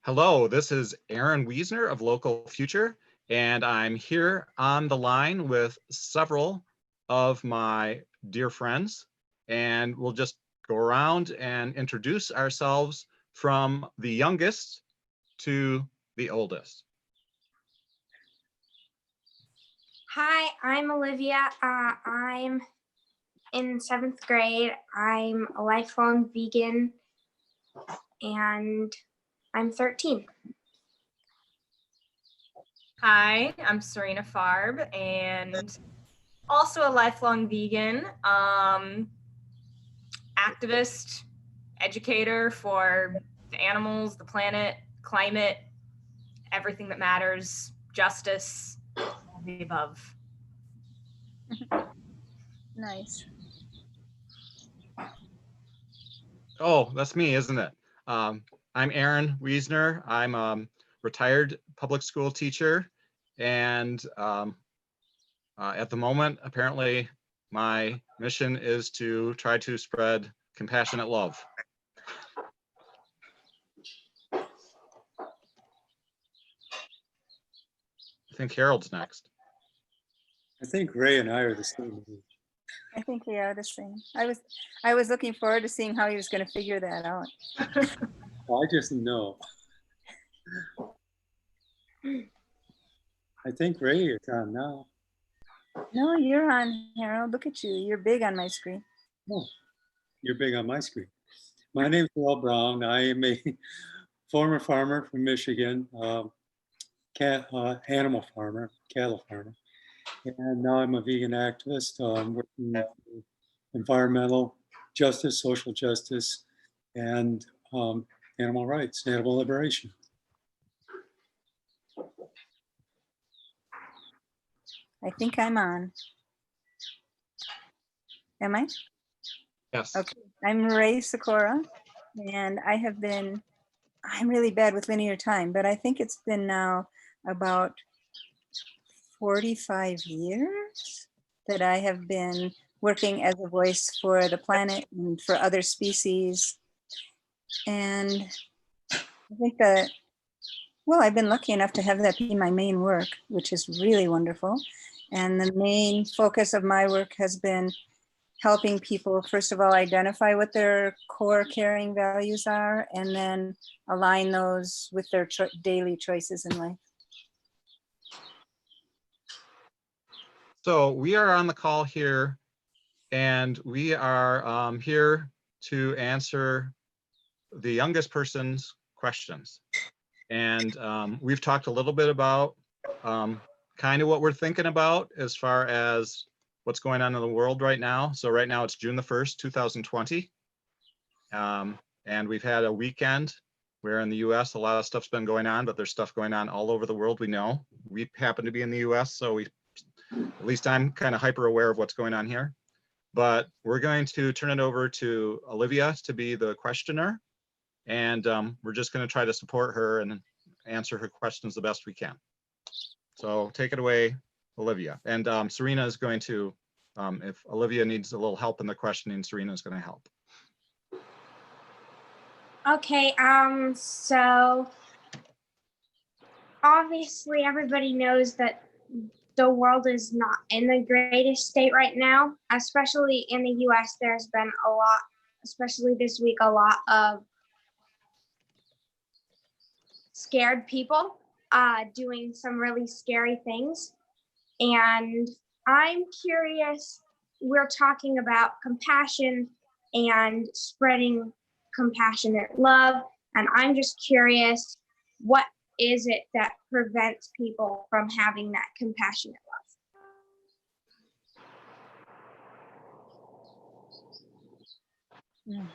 Hello, this is Erin Wissner of Local Future, and I'm here on the line with several of my dear friends, and we'll just go around and introduce ourselves from the youngest to the oldest. Hi, I'm Olivia. I'm in 7th grade. I'm a lifelong vegan and I'm 13. Hi, I'm Sarina Farb and also a lifelong vegan, activist, educator for the animals, the planet, climate, everything that matters, justice, all the above. Nice. Oh, that's me, isn't it? I'm Erin Wissner. I'm a retired public school teacher, and at the moment, apparently, my mission is to try to spread compassionate love. I think Harold's next. I think Rae and I are the same age. I think we are the same. I was looking forward to seeing how he was going to figure that out. Well, I just know. I think Rae is on now. No, you're on, Harold. Look at you. You're big on my screen. Oh, you're big on my screen. My name is Earl Brown. I am a former farmer from Michigan, animal farmer, cattle farmer. And now I'm a vegan activist, working for environmental justice, social justice, and animal rights, animal liberation. I think I'm on. Am I? Yes. Okay. I'm Rae Sikora, and I'm really bad with linear time, but I think it's been now about 45 years that I have been working as a voice for the planet and for other species. And I think that, well, I've been lucky enough to have that be my main work, which is really wonderful. And the main focus of my work has been helping people, first of all, identify what their core caring values are, and then align those with their daily choices in life. So we are on the call here, and we are here to answer the youngest person's questions. And we've talked a little bit about kind of what we're thinking about as far as what's going on in the world right now. So right now it's June the 1st, 2020. And we've had a weekend where in the US, a lot of stuff's been going on, but there's stuff going on all over the world, we know. We happen to be in the US, so at least I'm kind of hyper aware of what's going on here. But we're going to turn it over to Olivia to be the questioner. And we're just going to try to support her and answer her questions the best we can. So take it away, Olivia. And Sarina is going to, if Olivia needs a little help in the questioning, Sarina is going to help. Okay, so obviously everybody knows that the world is not in the greatest state right now, especially in the US. There's been a lot, especially this week, a lot of scared people doing some really scary things. And I'm curious, we're talking about compassion and spreading compassionate love. And I'm just curious, what is it that prevents people from having that compassionate love?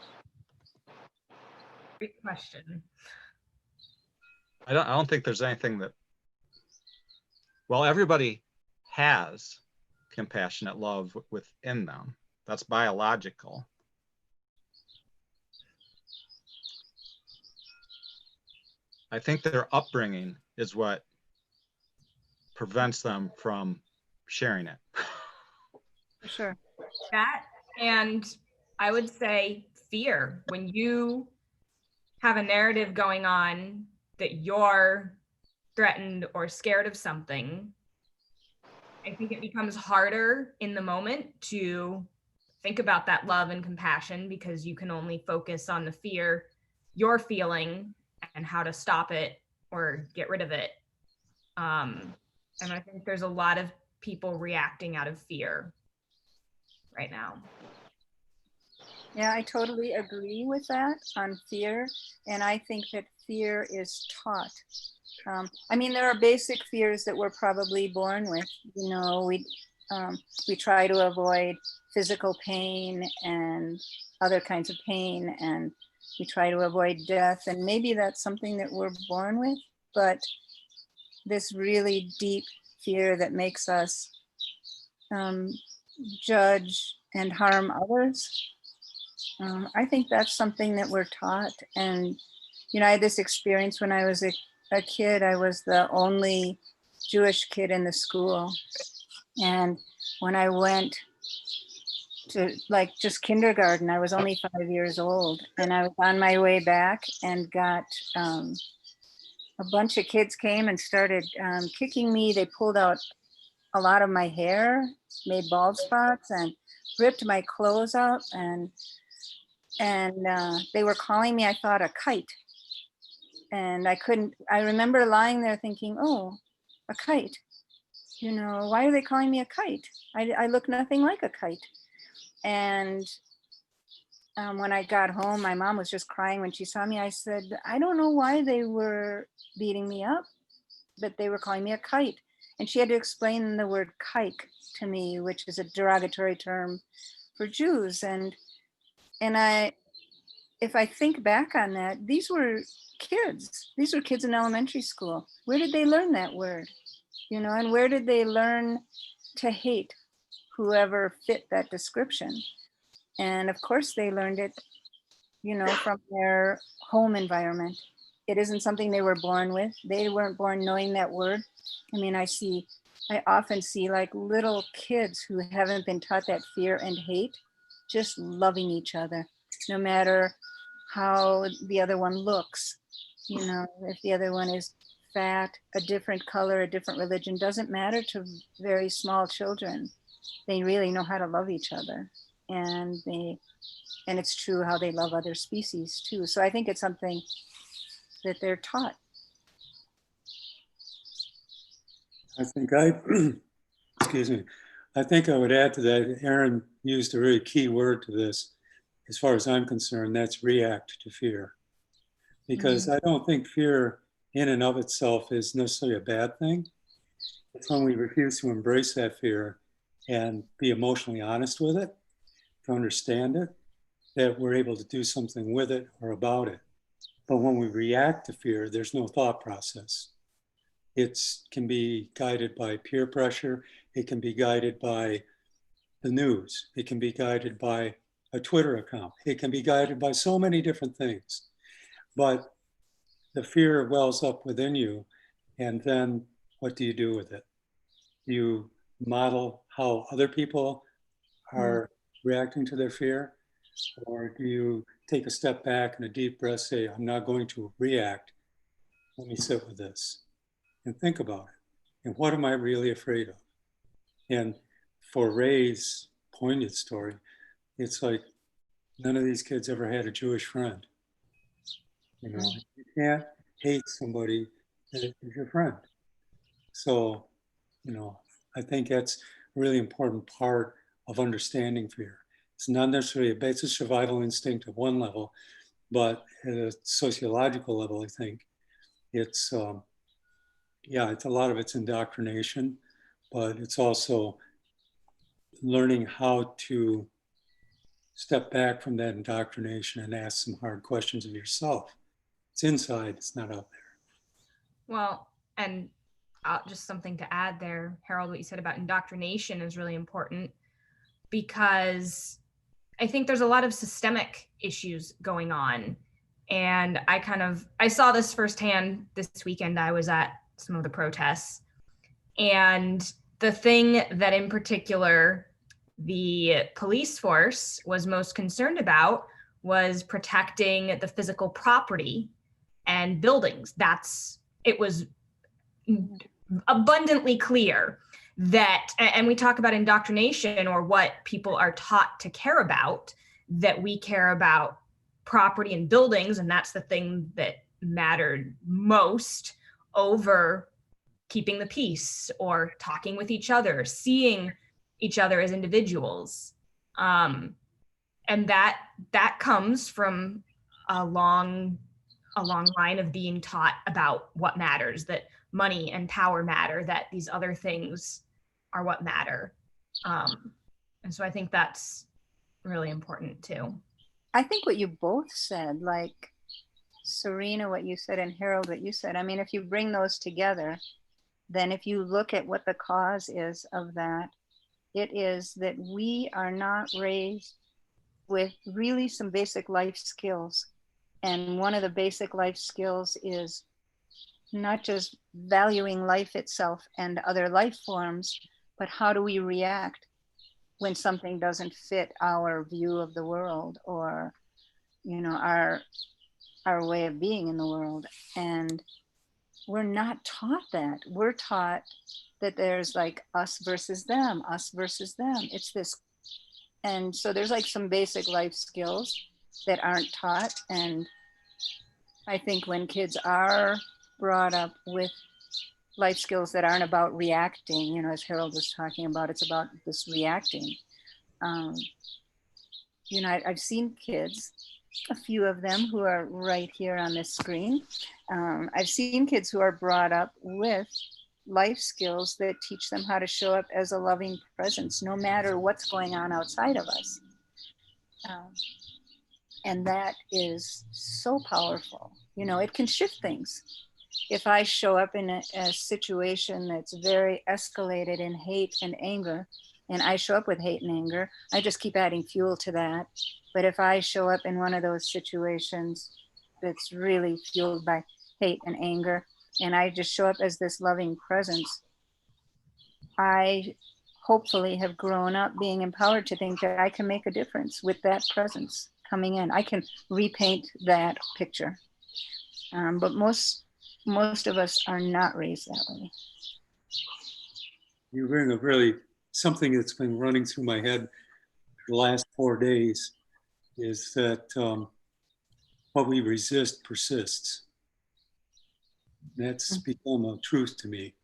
Great question. I don't think there's anything that, well, everybody has compassionate love within them. That's biological. I think their upbringing is what prevents them from sharing it. For sure. That, and I would say fear. When you have a narrative going on that you're threatened or scared of something, I think it becomes harder in the moment to think about that love and compassion, because you can only focus on the fear you're feeling and how to stop it or get rid of it. And I think there's a lot of people reacting out of fear right now. Yeah, I totally agree with that on fear. And I think that fear is taught. I mean, there are basic fears that we're probably born with. You know, we try to avoid physical pain and other kinds of pain, and we try to avoid death. And maybe that's something that we're born with, but this really deep fear that makes us judge and harm others, I think that's something that we're taught. And, you know, I had this experience when I was a kid. I was the only Jewish kid in the school. And when I went to like just kindergarten, I was only 5 years old. And I was on my way back and got a bunch of kids came and started kicking me. They pulled out a lot of my hair, made bald spots, and ripped my clothes out. And they were calling me, I thought, a kite. And I remember lying there thinking, oh, a kite. You know, why are they calling me a kite? I look nothing like a kite. And when I got home, my mom was just crying when she saw me. I said, I don't know why they were beating me up, but they were calling me a kite. And she had to explain the word kike to me, which is a derogatory term for Jews. And if I think back on that, these were kids. These were kids in elementary school. Where did they learn that word? You know, and where did they learn to hate whoever fit that description? And of course they learned it, you know, from their home environment. It isn't something they were born with. They weren't born knowing that word. I mean, I often see like little kids who haven't been taught that fear and hate, just loving each other, no matter how the other one looks. You know, if the other one is fat, a different color, a different religion, doesn't matter to very small children. They really know how to love each other. And it's true how they love other species too. So I think it's something that they're taught. I think excuse me, I think I would add to that, Erin used a very key word to this, as far as I'm concerned, that's react to fear. Because I don't think fear in and of itself is necessarily a bad thing. It's when we refuse to embrace that fear and be emotionally honest with it, to understand it, that we're able to do something with it or about it. But when we react to fear, there's no thought process. It can be guided by peer pressure. It can be guided by the news. It can be guided by a Twitter account. It can be guided by so many different things. But the fear wells up within you, and then what do you do with it? You model how other people are reacting to their fear, or do you take a step back and a deep breath, say, I'm not going to react. Let me sit with this and think about it. And what am I really afraid of? And for Rae's poignant story, it's like none of these kids ever had a Jewish friend. You know, you can't hate somebody that is your friend. So, you know, I think that's a really important part of understanding fear. It's not necessarily a basic survival instinct at one level, but at a sociological level, I think it's, it's a lot of it's indoctrination, but it's also learning how to step back from that indoctrination and ask some hard questions of yourself. It's inside, it's not out there. Well, and just something to add there, Harold, what you said about indoctrination is really important, because I think there's a lot of systemic issues going on. And I saw this firsthand this weekend. I was at some of the protests. And the thing that in particular the police force was most concerned about was protecting the physical property and buildings. It was abundantly clear that, and we talk about indoctrination or what people are taught to care about, that we care about property and buildings, and that's the thing that mattered most over keeping the peace or talking with each other, seeing each other as individuals. And that comes from a long line of being taught about what matters, that money and power matter, that these other things are what matter. And so I think that's really important too. I think what you both said, like Sarina, what you said, and Harold, what you said, I mean, if you bring those together, then if you look at what the cause is of that, it is that we are not raised with really some basic life skills. And one of the basic life skills is not just valuing life itself and other life forms, but how do we react when something doesn't fit our view of the world, or, you know, our way of being in the world. And we're not taught that. We're taught that there's like us versus them, us versus them. It's this. And so there's like some basic life skills that aren't taught. And I think when kids are brought up with life skills that aren't about reacting, you know, as Harold was talking about, it's about this reacting. You know, I've seen kids, a few of them who are right here on this screen. I've seen kids who are brought up with life skills that teach them how to show up as a loving presence, no matter what's going on outside of us. And that is so powerful. You know, it can shift things. If I show up in a situation that's very escalated in hate and anger, and I show up with hate and anger, I just keep adding fuel to that. But if I show up in one of those situations that's really fueled by hate and anger, and I just show up as this loving presence, I hopefully have grown up being empowered to think that I can make a difference with that presence coming in. I can repaint that picture. But most of us are not raised that way. You bring up really something that's been running through my head for the last 4 days, is that what we resist persists. That's become a truth to me.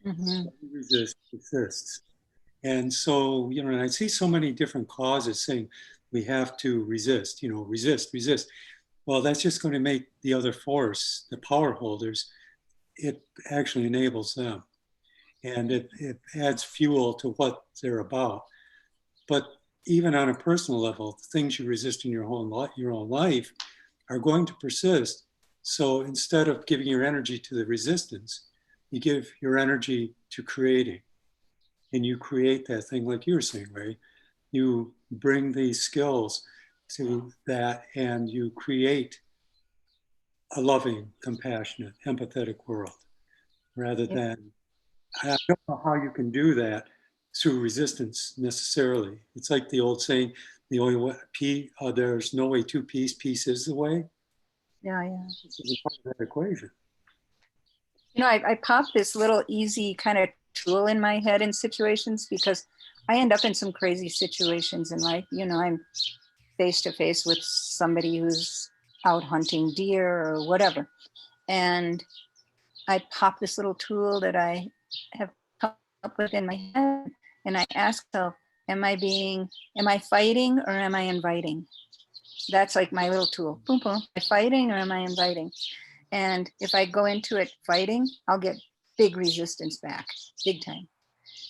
Mm-hmm. What we resist persists. And so, you know, and I see so many different causes saying we have to resist, you know, resist. Well, that's just going to make the other force, the power holders, it actually enables them. And it adds fuel to what they're about. But even on a personal level, the things you resist in your own life are going to persist. So instead of giving your energy to the resistance, you give your energy to creating. And you create that thing like you were saying, Rae. You bring these skills to that and you create a loving, compassionate, empathetic world rather than, I don't know how you can do that through resistance necessarily. It's like the old saying, the only way, there's no way to peace, peace is the way. Yeah. This is a part of that equation. You know, I pop this little easy kind of tool in my head in situations because I end up in some crazy situations in life. You know, I'm face to face with somebody who's out hunting deer or whatever. And I pop this little tool that I have come up with in my head, and I ask myself, am I fighting or am I inviting? That's like my little tool. Boom, boom. Am I fighting or am I inviting? And if I go into it fighting, I'll get big resistance back, big time.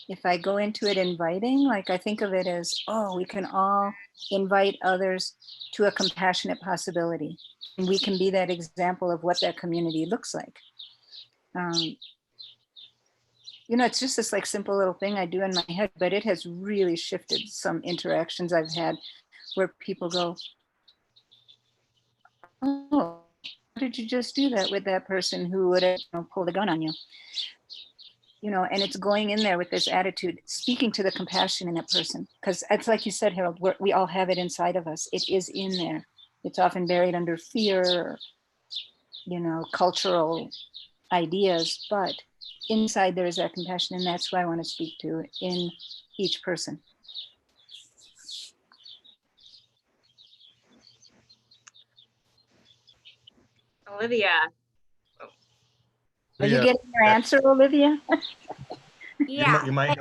If I go into it inviting, like I think of it as, oh, we can all invite others to a compassionate possibility. And we can be that example of what that community looks like. You know, it's just this like simple little thing I do in my head, but it has really shifted some interactions I've had where people go, oh, how did you just do that with that person who would have pulled a gun on you? You know, and it's going in there with this attitude, speaking to the compassion in that person. Because it's like you said, Harold, we all have it inside of us. It is in there. It's often buried under fear or cultural ideas, but inside there is that compassion, and that's what I want to speak to in each person. Olivia. Are you Yeah. getting your answer, Olivia? Yeah. You might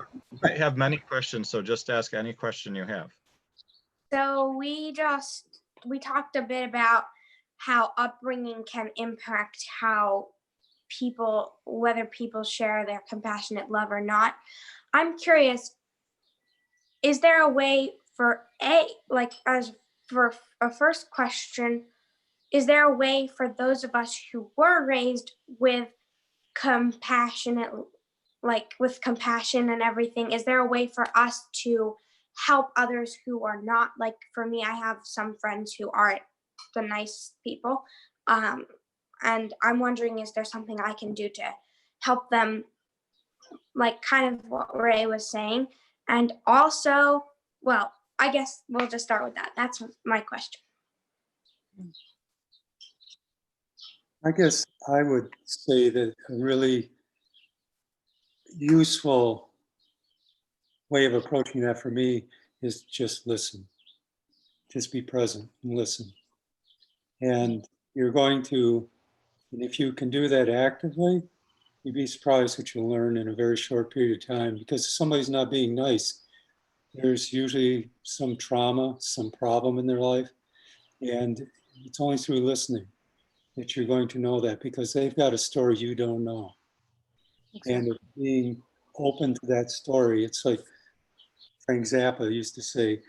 have many questions, so just ask any question you have. So we talked a bit about how upbringing can impact how whether people share their compassionate love or not. I'm curious, is there a way for for a first question, is there a way for those of us who were raised with compassionate, with compassion and everything, is there a way for us to help others who are not? Like for me, I have some friends who aren't the nice people. And I'm wondering, is there something I can do to help them, like kind of what Rae was saying? And also, well, I guess we'll just start with that. That's my question. I guess I would say that a really useful way of approaching that for me is just listen. Just be present and listen. And and if you can do that actively, you'd be surprised what you'll learn in a very short period of time. Because if somebody's not being nice, there's usually some trauma, some problem in their life. And it's only through listening that you're going to know that, because they've got a story you don't know. Exactly. And being open to that story, it's like Frank Zappa used to say,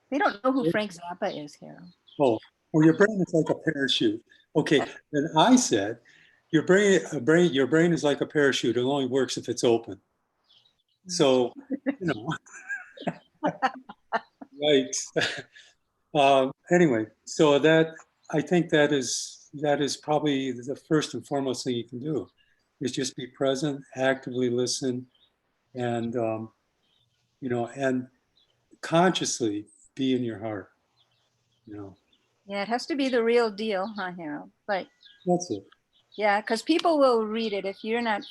they don't know who Frank Zappa is here. Oh, well, your brain is like a parachute. Okay, then I said, your brain is like a parachute. It only works if it's open. So, yikes. Anyway, so I think that is probably the first and foremost thing you can do, is just be present, actively listen, and and consciously be in your heart. Yeah, it has to be the real deal, huh, Harold? Like, that's it. Yeah, because people will read it if you're not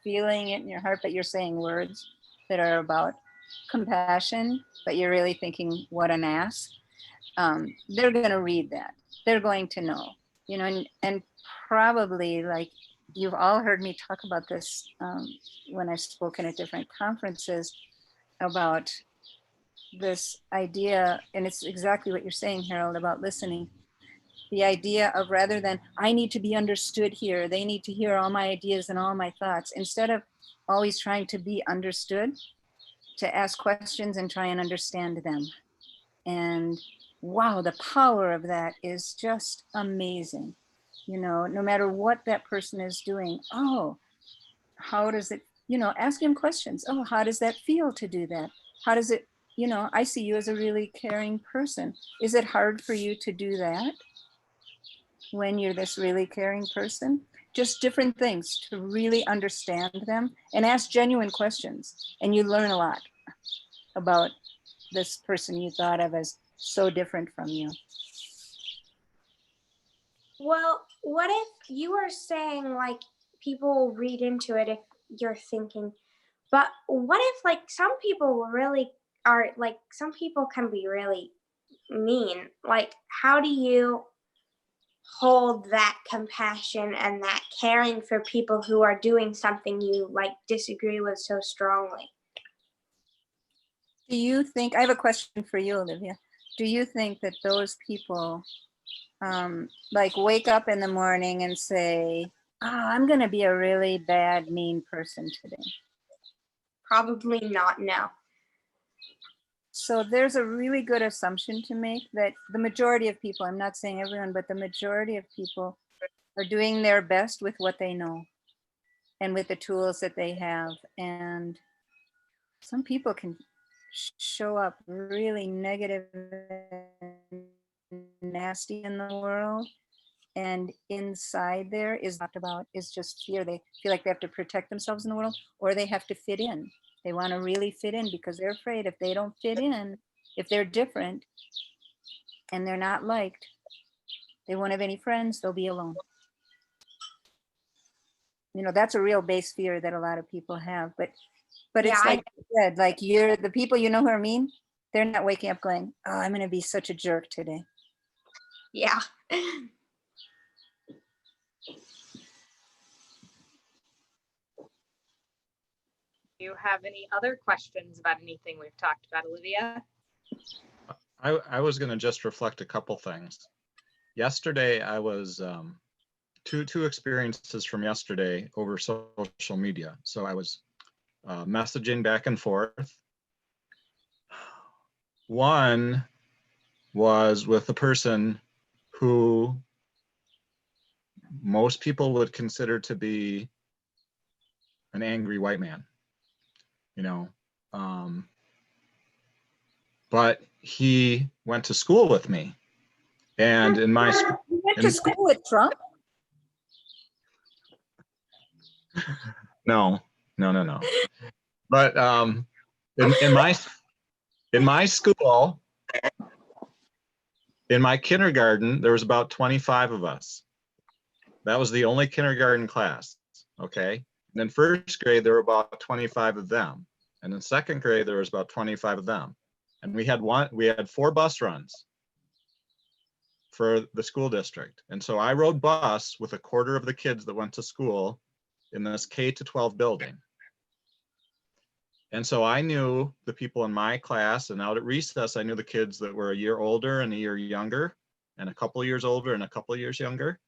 feeling it in your heart, but you're saying words that are about compassion, but you're really thinking, what an ass. They're going to read that. They're going to know, and probably, like, you've all heard me talk about this when I've spoken at different conferences about this idea, and it's exactly what you're saying, Harold, about listening. The idea of, rather than I need to be understood here, they need to hear all my ideas and all my thoughts, instead of always trying to be understood, to ask questions and try and understand them. And wow, the power of that is just amazing. No matter what that person is doing, how does it, ask him questions. Oh, how does that feel to do that? How does it, I see you as a really caring person. Is it hard for you to do that when you're this really caring person? Just different things to really understand them and ask genuine questions. And you learn a lot about this person you thought of as so different from you. Well, what if you were saying, like, people will read into it if you're thinking, but what if, some people really are, some people can be really mean? Like, how do you hold that compassion and that caring for people who are doing something you, disagree with so strongly? Do you think, I have a question for you, Olivia. Do you think that those people wake up in the morning and say, I'm going to be a really bad, mean person today? Probably not, no. So there's a really good assumption to make that the majority of people, I'm not saying everyone, but the majority of people are doing their best with what they know and with the tools that they have. And some people can show up really negative and nasty in the world, and inside there is just fear. They feel like they have to protect themselves in the world, or they have to fit in. They want to really fit in because they're afraid if they don't fit in, if they're different and they're not liked, They won't have any friends. They'll be alone. You know, that's a real base fear that a lot of people have. But Yeah, it's like you said, like you're the people you know who are mean. They're not waking up going, "Oh, I'm going to be such a jerk today." Yeah. Do you have any other questions about anything we've talked about, Olivia? I was going to just reflect a couple things. Yesterday, I was two experiences from yesterday over social media. So I was messaging back and forth. One was with a person who most people would consider to be an angry white man, you know, but he went to school with me. And in my You went to school with Trump? No. But in my school, in my kindergarten, there was about 25 of us. That was the only kindergarten class. Okay. And in first grade, there were about 25 of them. And in second grade, there was about 25 of them. And we had 4 bus runs for the school district. And so I rode bus with a quarter of the kids that went to school in this K-12 building. And so I knew the people in my class, and out at recess, I knew the kids that were a year older and a year younger, and a couple of years older and a couple of years younger.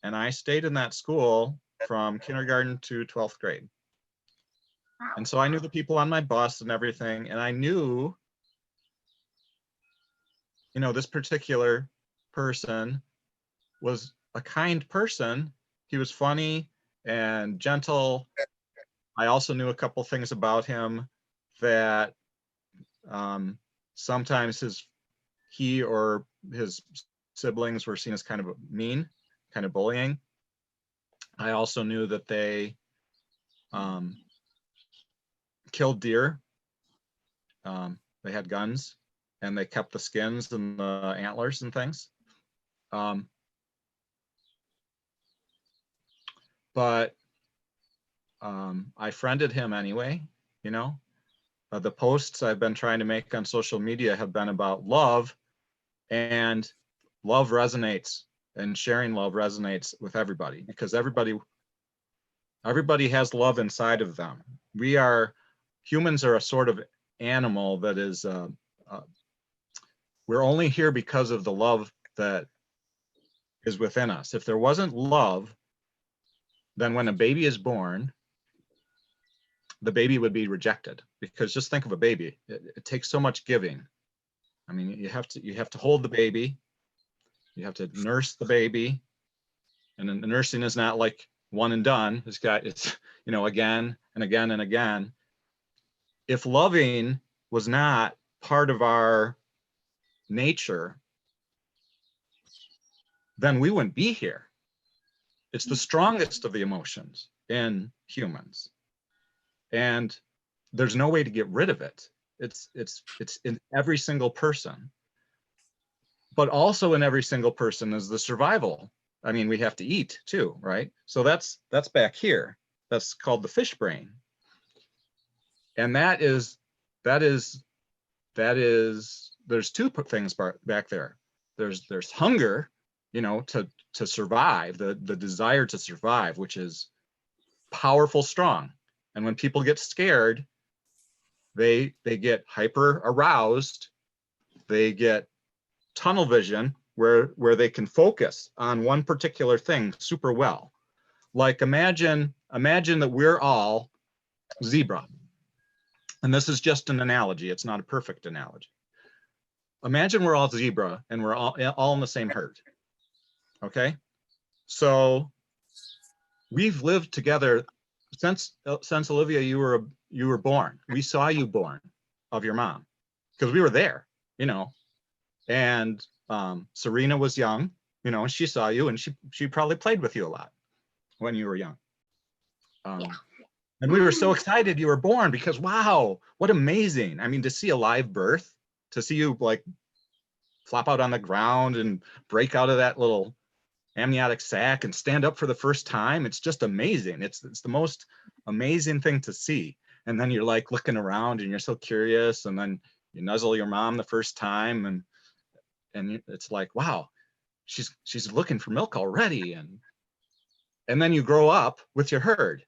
And I stayed in that school from kindergarten to 12th grade. And so I knew the people on my bus and everything, and I knew, you know, this particular person was a kind person. He was funny and gentle. I also knew a couple things about him that sometimes he or his siblings were seen as kind of mean, kind of bullying. I also knew that they killed deer. They had guns and they kept the skins and the antlers and things. But I friended him anyway, you know. The posts I've been trying to make on social media have been about love, and love resonates, and sharing love resonates with everybody, because everybody has love inside of them. Humans are a sort of animal that is, we're only here because of the love that is within us. If there wasn't love, then when a baby is born, the baby would be rejected, because just think of a baby. It takes so much giving. I mean, you have to hold the baby, you have to nurse the baby, and then the nursing is not like one and done. It's you know, again and again and again. If loving was not part of our nature, then we wouldn't be here. It's the strongest of the emotions in humans, and there's no way to get rid of it. It's in every single person, but also in every single person is the survival. I mean, we have to eat too, right? So that's back here. That's called the fish brain, and there's 2 things back there. There's hunger, you know, to survive, the desire to survive, which is powerful, strong. And when people get scared, they get hyper aroused, they get tunnel vision where they can focus on one particular thing super well. Like imagine that we're all zebra. And this is just an analogy, it's not a perfect analogy. Imagine we're all zebra and we're all in the same herd. Okay? So we've lived together since Olivia, you were born. We saw you born of your mom, because we were there, you know. And Sarina was young, you know, and she saw you, and she probably played with you a lot when you were young. Yeah. And we were so excited you were born, because wow, what amazing. I mean, to see a live birth, to see you like flop out on the ground and break out of that little amniotic sac and stand up for the first time. It's just amazing. It's the most amazing thing to see. And then you're like looking around and you're so curious, and then you nuzzle your mom the first time, and it's like, wow, she's looking for milk already. And then you grow up with your herd,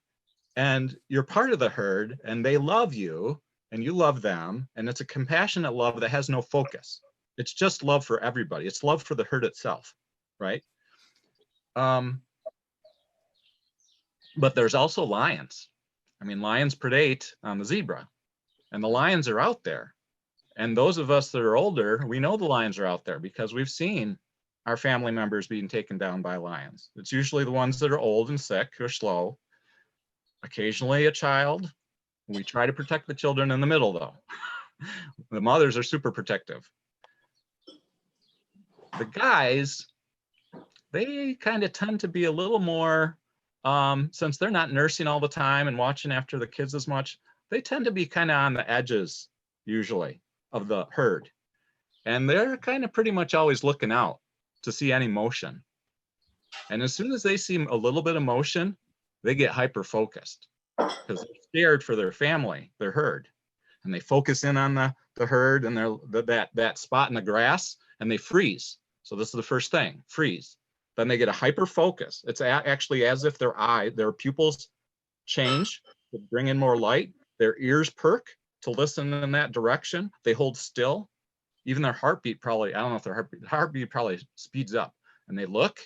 and you're part of the herd, and they love you and you love them, and it's a compassionate love that has no focus. It's just love for everybody. It's love for the herd itself, right? But there's also lions. I mean, lions predate on the zebra, and the lions are out there. And those of us that are older, we know the lions are out there because we've seen our family members being taken down by lions. It's usually the ones that are old and sick or slow, occasionally a child. We try to protect the children in the middle, though. The mothers are super protective. The guys, they kind of tend to be a little more, since they're not nursing all the time and watching after the kids as much, they tend to be kind of on the edges, usually, of the herd. And they're kind of pretty much always looking out to see any motion. And as soon as they see a little bit of motion, they get hyper-focused because they're scared for their family, their herd. And they focus in on the herd and that spot in the grass, and they freeze. So this is the first thing, freeze. Then they get a hyper focus. It's actually as if their pupils change to bring in more light. Their ears perk to listen in that direction. They hold still. Even their heartbeat probably, I don't know if their heartbeat probably speeds up. And they look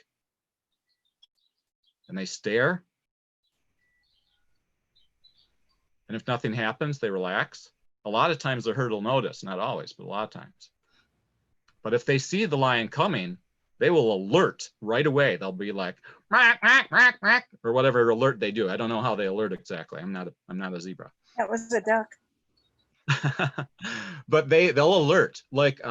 and they stare. And if nothing happens, they relax. A lot of times the herd will notice, not always, but a lot of times. But if they see the lion coming, they will alert right away. They'll be like, rack, rack, rack, rack, or whatever alert they do. I don't know how they alert exactly. I'm not a zebra. That was a duck. But they'll alert. Like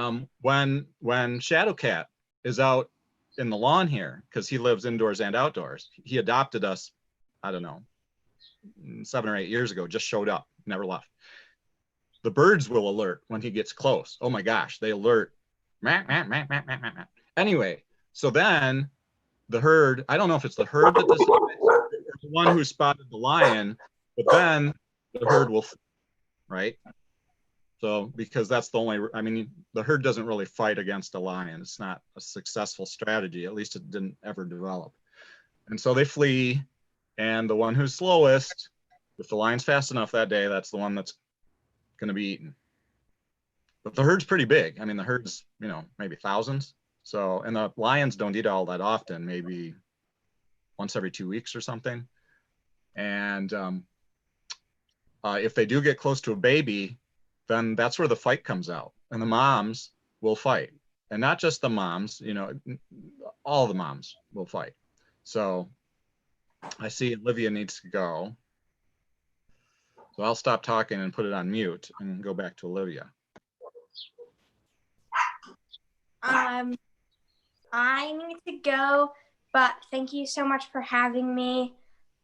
when Shadowcat is out in the lawn here, because he lives indoors and outdoors. He adopted us, I don't know, 7 or 8 years ago, just showed up, never left. The birds will alert when he gets close. Oh my gosh, they alert. Anyway, so then the herd, I don't know if it's the herd that decides, or the one who spotted the lion, but then the herd will, right? So, because that's the only, I mean, the herd doesn't really fight against a lion. It's not a successful strategy. At least it didn't ever develop. And so they flee, and the one who's slowest, if the lion's fast enough that day, that's the one that's going to be eaten. But the herd's pretty big. I mean, the herd's, maybe thousands. So, and the lions don't eat all that often, maybe once every 2 weeks or something. And if they do get close to a baby, then that's where the fight comes out. And the moms will fight. And not just the moms, all the moms will fight. So I see Olivia needs to go. So I'll stop talking and put it on mute and go back to Olivia. I need to go, but thank you so much for having me.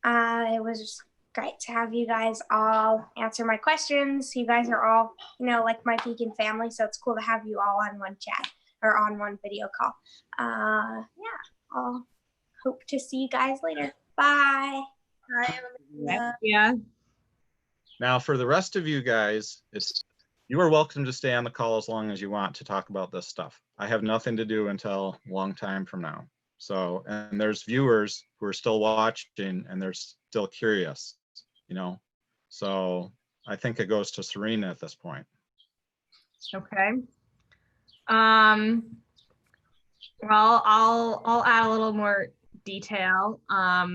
It was just great to have you guys all answer my questions. You guys are all, like my vegan family, so it's cool to have you all on one chat or on one video call. Yeah, I'll hope to see you guys later. Bye. Bye. Yeah. Now, for the rest of you guys, you are welcome to stay on the call as long as you want to talk about this stuff. I have nothing to do until a long time from now. So, and there's viewers who are still watching and they're still curious, So I think it goes to Sarina at this point. Okay. Well, I'll add a little more detail. I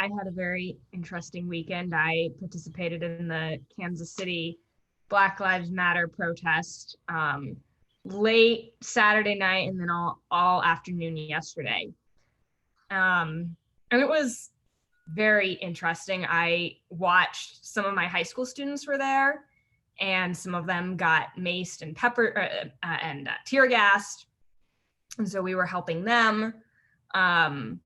had a very interesting weekend. I participated in the Kansas City Black Lives Matter protest late Saturday night and then all afternoon yesterday. And it was very interesting. I watched some of my high school students were there, and some of them got maced and and tear gassed. And so we were helping them. And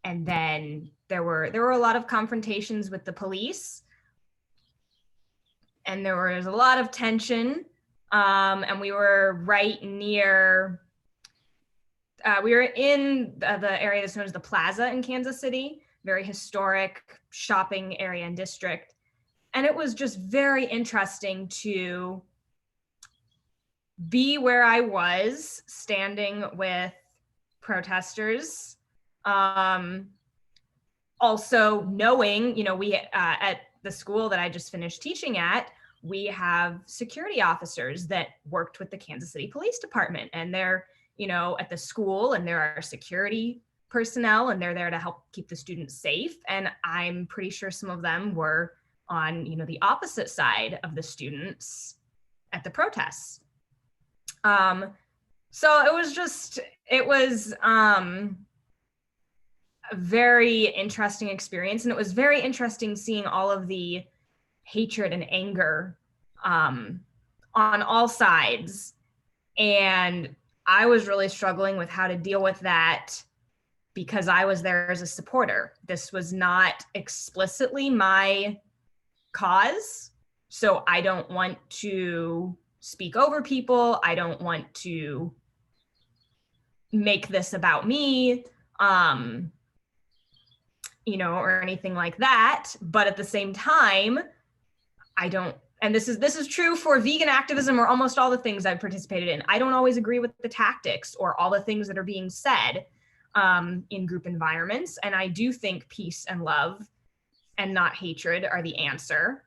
then there were a lot of confrontations with the police, and there was a lot of tension And we were right near, we were in the area that's known as the Plaza in Kansas City, very historic shopping area and district. And it was just very interesting to be where I was standing with protesters. Also knowing, you know, we at the school that I just finished teaching at, we have security officers that worked with the Kansas City Police Department, and they're, you know, at the school, and there are security personnel, and they're there to help keep the students safe. And I'm pretty sure some of them were on, you know, the opposite side of the students at the protests. So it was just, it was a very interesting experience. And it was very interesting seeing all of the hatred and anger on all sides. And I was really struggling with how to deal with that because I was there as a supporter. This was not explicitly my cause. So I don't want to speak over people. I don't want to make this about me, you know, or anything like that. But at the same time, I don't, and this is true for vegan activism or almost all the things I've participated in. I don't always agree with the tactics or all the things that are being said in group environments. And I do think peace and love and not hatred are the answer.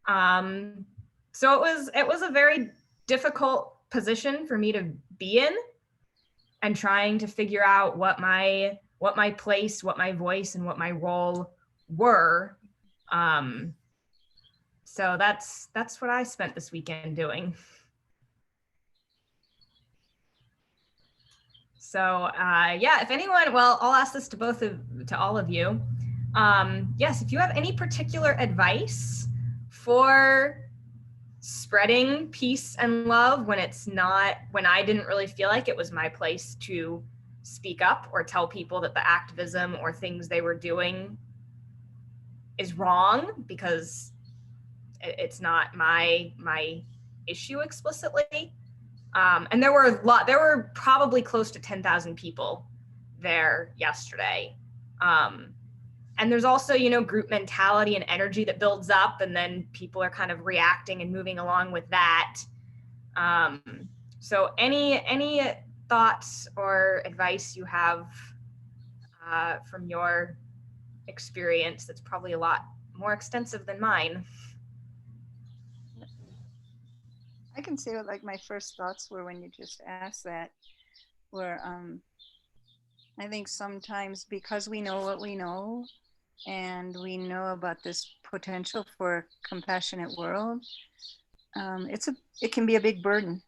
So it was a very difficult position for me to be in, and trying to figure out what my place, what my voice, and what my role were. So that's what I spent this weekend doing. So yeah, if anyone, well, I'll ask this to all of you. Yes, if you have any particular advice for spreading peace and love when I didn't really feel like it was my place to speak up or tell people that the activism or things they were doing is wrong because it's not my issue explicitly. And there were probably close to 10,000 people there yesterday. And there's also, you know, group mentality and energy that builds up, and then people are kind of reacting and moving along with that. So any thoughts or advice you have from your experience that's probably a lot more extensive than mine? I can say what like my first thoughts were when you just asked that were, I think sometimes because we know what we know, and we know about this potential for a compassionate world, it can be a big burden.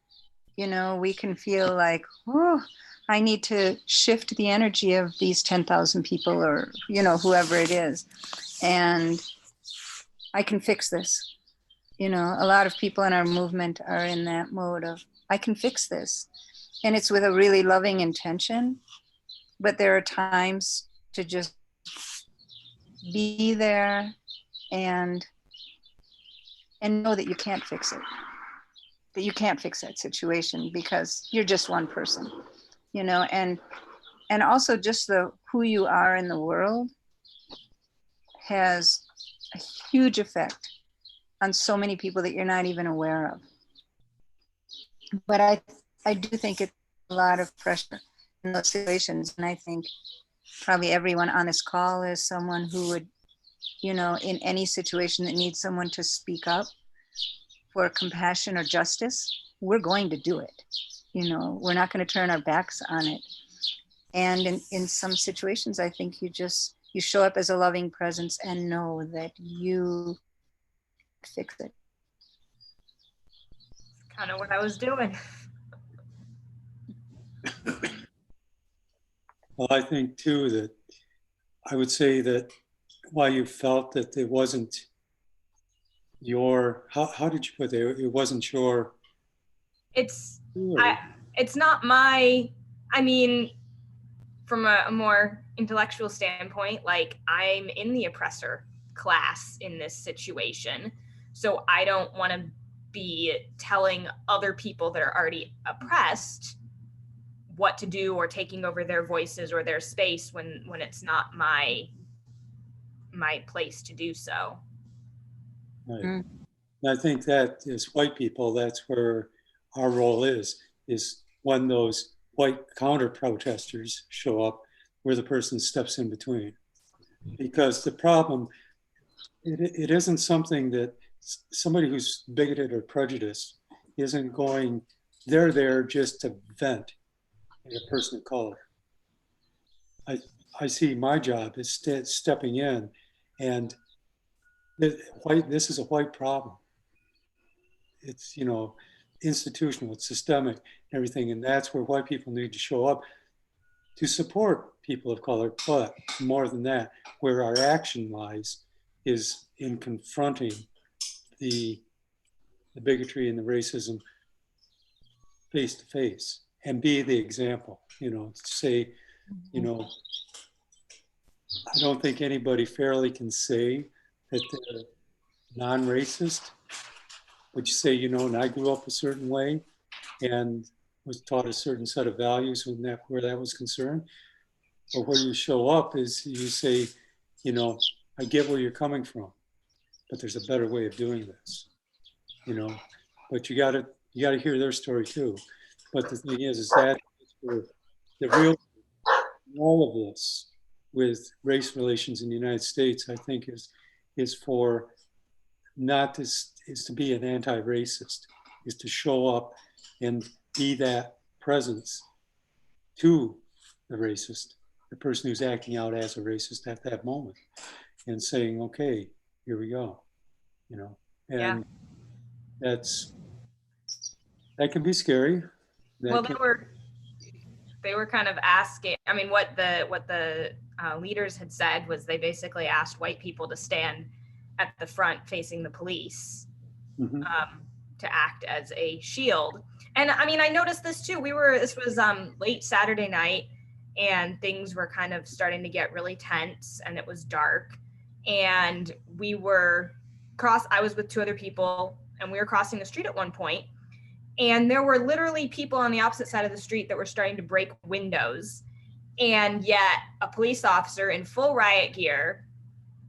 You know, we can feel like, oh, I need to shift the energy of these 10,000 people, or, you know, whoever it is, and I can fix this. You know, a lot of people in our movement are in that mode of, I can fix this. And it's with a really loving intention, but there are times to just be there and know that you can't fix it, that you can't fix that situation because you're just one person, you know, and also just who you are in the world has a huge effect on so many people that you're not even aware of. But I do think it's a lot of pressure in those situations, and I think probably everyone on this call is someone who would, you know, in any situation that needs someone to speak up for compassion or justice, we're going to do it. You know, we're not going to turn our backs on it. And in some situations, I think you show up as a loving presence and know that you fix it. Kind of what I was doing. Well, I think too that I would say that why you felt that it wasn't your, how did you put it? It wasn't your. It's not my, I mean, from a more intellectual standpoint, like I'm in the oppressor class in this situation. So I don't want to be telling other people that are already oppressed what to do or taking over their voices or their space when it's not my place to do so. Right. Mm. And I think that as white people, that's where our role is when those white counter protesters show up, where the person steps in between. Because the problem, it isn't something that somebody who's bigoted or prejudiced isn't going, they're there just to vent as a person of color. I see my job as stepping in, and this is a white problem. It's, you know, institutional, it's systemic, everything. And that's where white people need to show up to support people of color. But more than that, where our action lies is in confronting the bigotry and the racism face to face, and be the example, you know, say, you know, I don't think anybody fairly can say that they're non-racist. But you say, you know, and I grew up a certain way and was taught a certain set of values where that was concerned. Or where you show up is you say, you know, I get where you're coming from, but there's a better way of doing this, you know. But you gotta hear their story too. But the thing is that the real, all of this with race relations in the United States, I think is for not to, is to be an anti-racist, is to show up and be that presence to the racist, the person who's acting out as a racist at that moment, and saying, okay, here we go, you know. And that can be scary. Well, they were kind of asking, I mean, what the leaders had said was they basically asked white people to stand at the front facing the police, Mm-hmm. To act as a shield. And I mean, I noticed this too. This was late Saturday night, and things were kind of starting to get really tense, and it was dark, and I was with two other people, and we were crossing the street at one point, and there were literally people on the opposite side of the street that were starting to break windows, and yet a police officer in full riot gear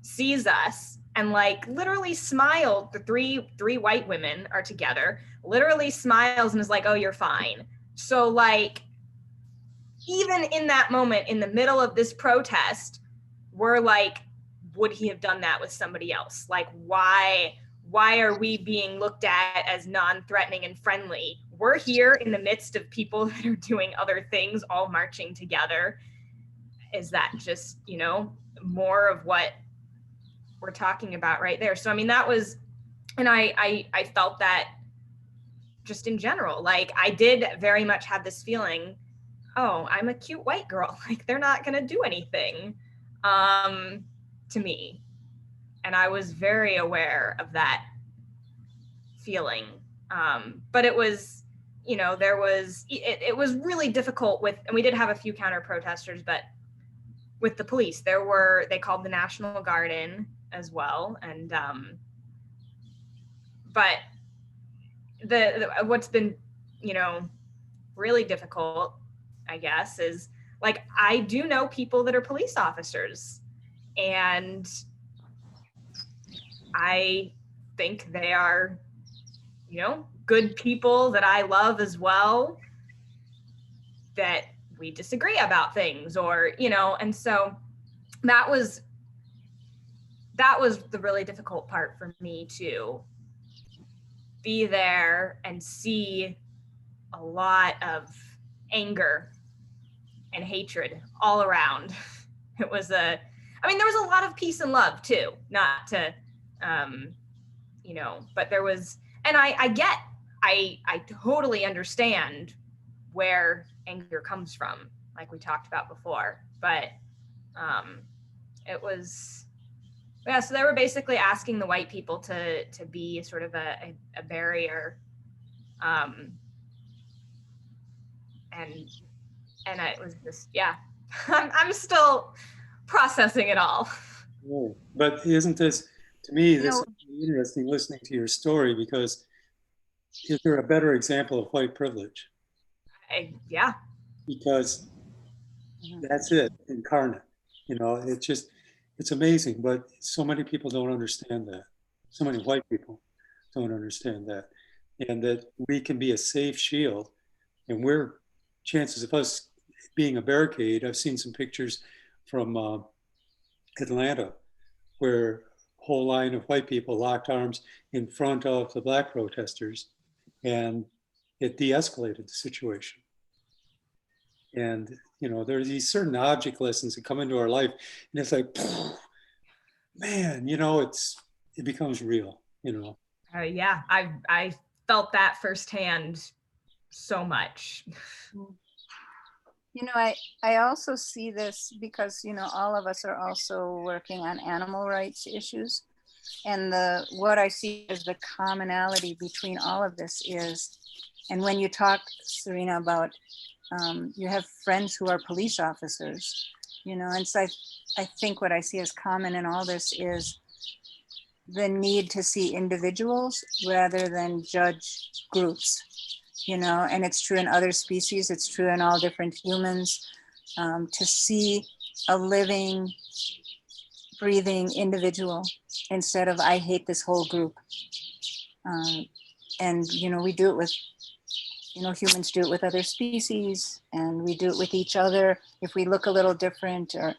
sees us and like literally smiled. The three white women are together, literally smiles and is like, oh, you're fine. So like, even in that moment, in the middle of this protest, we're like, would he have done that with somebody else? Like, why are we being looked at as non-threatening and friendly? We're here in the midst of people that are doing other things, all marching together. Is that just, you know, more of what we're talking about right there? So I mean, that was, and I felt that just in general, like I did very much have this feeling, oh, I'm a cute white girl, like they're not gonna do anything to me. And I was very aware of that feeling. But it was, you know, it was really difficult and we did have a few counter protesters, but with the police, they called the National Guard in as well. And, but what's been, you know, really difficult, I guess, is like, I do know people that are police officers, and I think they are, you know, good people that I love as well, that we disagree about things, or, you know, and so that was the really difficult part for me, to be there and see a lot of anger and hatred all around. It was there was a lot of peace and love too, not to, you know, but there was, and I totally understand where anger comes from, like we talked about before, but it was, yeah, so they were basically asking the white people to be sort of a barrier, and it was just, yeah, I'm still processing it all. Oh, but isn't this, to me, this No. is interesting listening to your story, because is there a better example of white privilege? Yeah. Because that's it, incarnate. You know, it's amazing, but so many people don't understand that. So many white people don't understand that. And that we can be a safe shield, and we're, chances of us being a barricade, I've seen some pictures from Atlanta where a whole line of white people locked arms in front of the black protesters, and it de-escalated the situation. And, you know, there are these certain object lessons that come into our life, and it's like, man, you know, it becomes real, you know. Yeah, I felt that firsthand so much. You know, I also see this because, you know, all of us are also working on animal rights issues. And what I see as the commonality between all of this is, and when you talk, Sarina, about you have friends who are police officers, you know, and so I think what I see as common in all this is the need to see individuals rather than judge groups, you know, and it's true in other species, it's true in all different humans, to see a living, breathing individual instead of I hate this whole group. And, you know, we do it with, you know, humans do it with other species, and we do it with each other if we look a little different, or,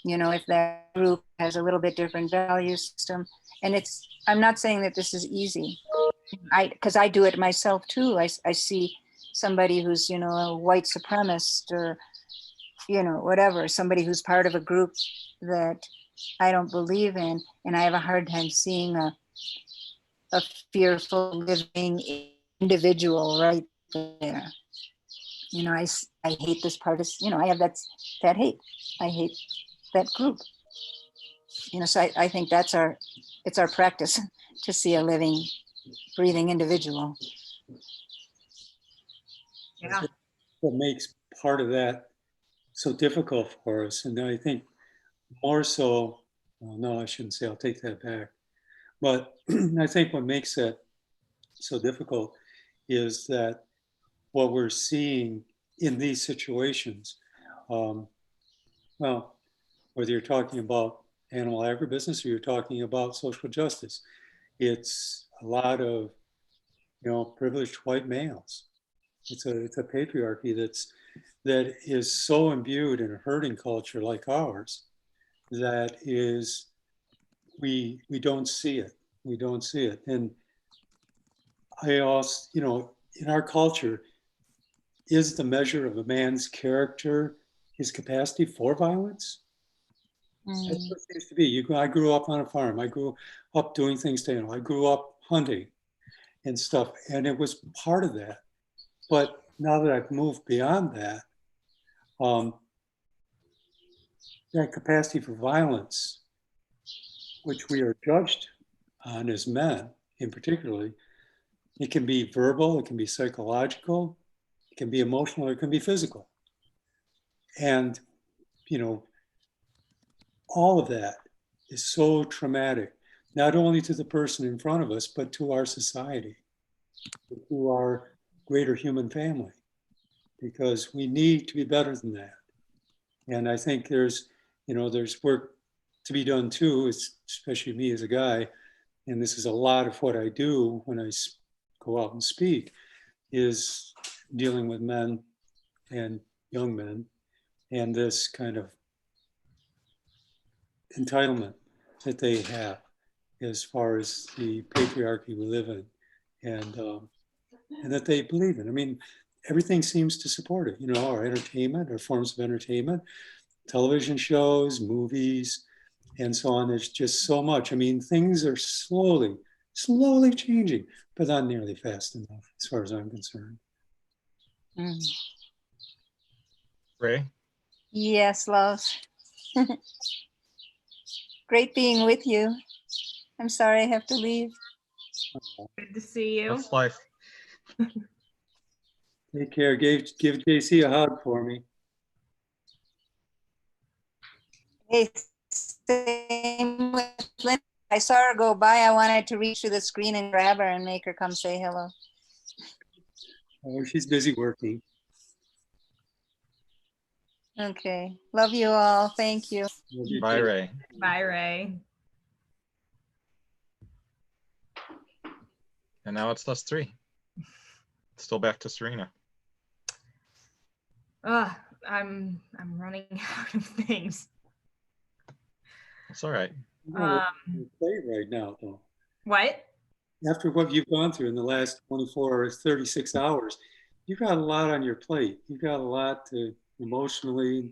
you know, if that group has a little bit different value system. And I'm not saying that this is easy, because I do it myself too. I see somebody who's, you know, a white supremacist, or, you know, whatever, somebody who's part of a group that I don't believe in, and I have a hard time seeing a fearful living individual right there. You know, I hate this part of, you know, I have that hate. I hate that group. You know, so I think it's our practice to see a living, breathing individual. Yeah. What makes part of that so difficult for us, and I think more so, well, no, I shouldn't say, I'll take that back. But I think what makes it so difficult is that what we're seeing in these situations, well, whether you're talking about animal agribusiness or you're talking about social justice, it's a lot of, you know, privileged white males. It's a patriarchy that is so imbued in a herding culture like ours that is, we don't see it. We don't see it. And I also, you know, in our culture, is the measure of a man's character his capacity for violence? That's what it seems to be. I grew up on a farm. I grew up doing things to animals. I grew up hunting and stuff, and it was part of that. But now that I've moved beyond that, that capacity for violence, which we are judged on as men in particularly, it can be verbal, it can be psychological, it can be emotional, it can be physical. And, you know, all of that is so traumatic, not only to the person in front of us, but to our society, to our greater human family, because we need to be better than that. And I think there's work to be done too, especially me as a guy, and this is a lot of what I do when I go out and speak, is dealing with men and young men and this kind of entitlement that they have as far as the patriarchy we live in, and that they believe in. I mean, everything seems to support it. You know, our entertainment, our forms of entertainment, television shows, movies, and so on. There's just so much. I mean, things are slowly changing, but not nearly fast enough, as far as I'm concerned. Rae? Yes, loves. Great being with you. I'm sorry I have to leave. Good to see you. That's life. Take care. Give JC a hug for me. Hey, same with Linda. I saw her go by. I wanted to reach to the screen and grab her and make her come say hello. Oh, she's busy working. Okay. Love you all. Thank you. Love you Bye, too. Rae. Bye, Rae. And now it's us three. Still back to Sarina. I'm running out of things. It's all right. You're on your plate right now, though. What? After what you've gone through in the last 24 or 36 hours, you've got a lot on your plate. You've got a lot to emotionally,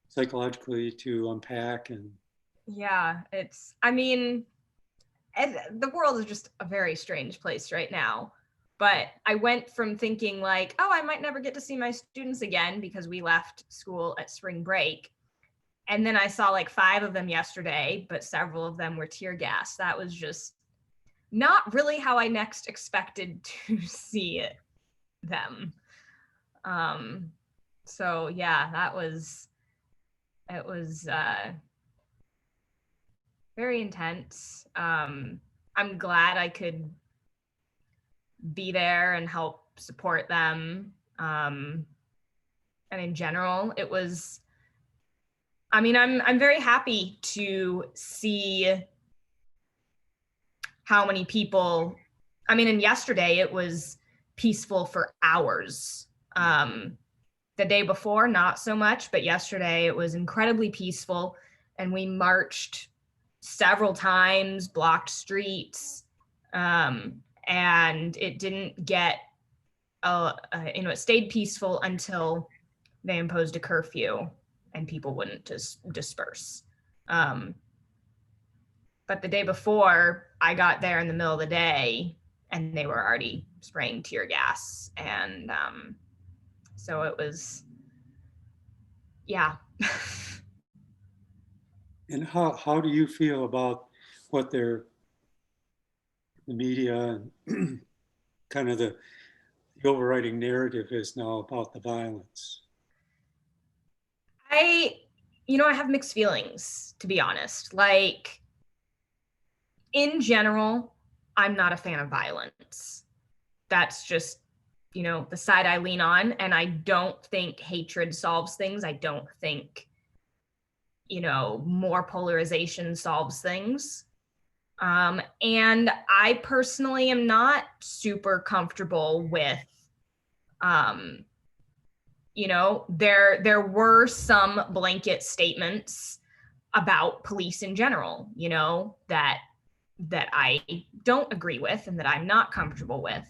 psychologically to unpack. And Yeah, I mean, the world is just a very strange place right now. But I went from thinking like, oh, I might never get to see my students again because we left school at spring break. And then I saw like 5 of them yesterday, but several of them were tear gas. That was just not really how I next expected to see them. So yeah, it was very intense. I'm glad I could be there and help support them. And in general, it was, I mean, I'm very happy to see how many people, I mean, and yesterday it was peaceful for hours. The day before, not so much, but yesterday it was incredibly peaceful. And we marched several times, blocked streets, and it didn't get, it stayed peaceful until they imposed a curfew and people wouldn't disperse. But the day before, I got there in the middle of the day and they were already spraying tear gas. And so it was, yeah. And how do you feel about what the media and kind of the overriding narrative is now about the violence? I have mixed feelings, to be honest. Like, in general, I'm not a fan of violence. That's just, the side I lean on. And I don't think hatred solves things. I don't think, more polarization solves things. And I personally am not super comfortable with, there were some blanket statements about police in general, that I don't agree with and that I'm not comfortable with.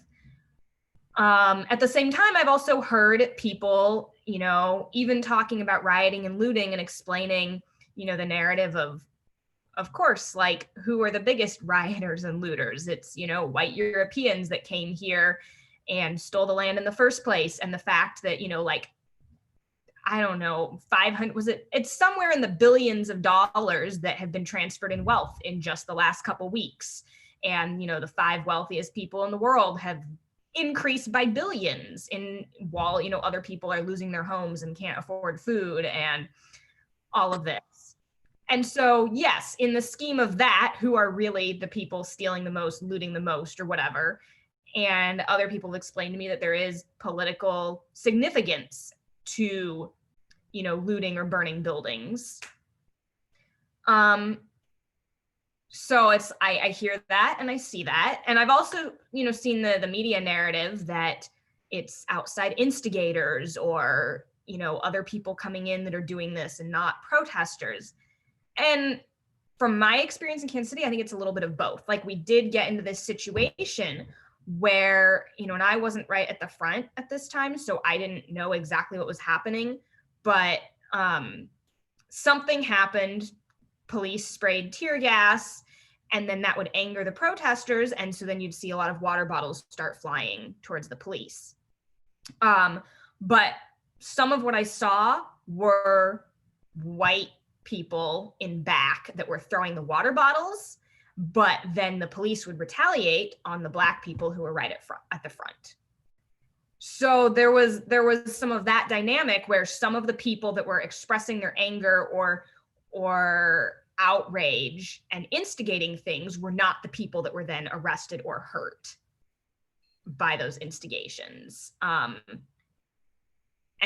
At the same time, I've also heard people, even talking about rioting and looting and explaining, the narrative of course, like, who are the biggest rioters and looters? It's, white Europeans that came here and stole the land in the first place. And the fact that, I don't know, 500, it's somewhere in the billions of dollars that have been transferred in wealth in just the last couple weeks. And, the 5 wealthiest people in the world have increased by billions while, other people are losing their homes and can't afford food and all of this. And so, yes, in the scheme of that, who are really the people stealing the most, looting the most, or whatever, and other people have explained to me that there is political significance to, looting or burning buildings. So I hear that and I see that. And I've also, seen the media narrative that it's outside instigators or, other people coming in that are doing this and not protesters. And from my experience in Kansas City, I think it's a little bit of both. Like, we did get into this situation where, and I wasn't right at the front at this time, so I didn't know exactly what was happening, but something happened. Police sprayed tear gas, and then that would anger the protesters. And so then you'd see a lot of water bottles start flying towards the police. But some of what I saw were white people in back that were throwing the water bottles, but then the police would retaliate on the black people who were right at the front. So there was some of that dynamic where some of the people that were expressing their anger or outrage and instigating things were not the people that were then arrested or hurt. by those instigations. And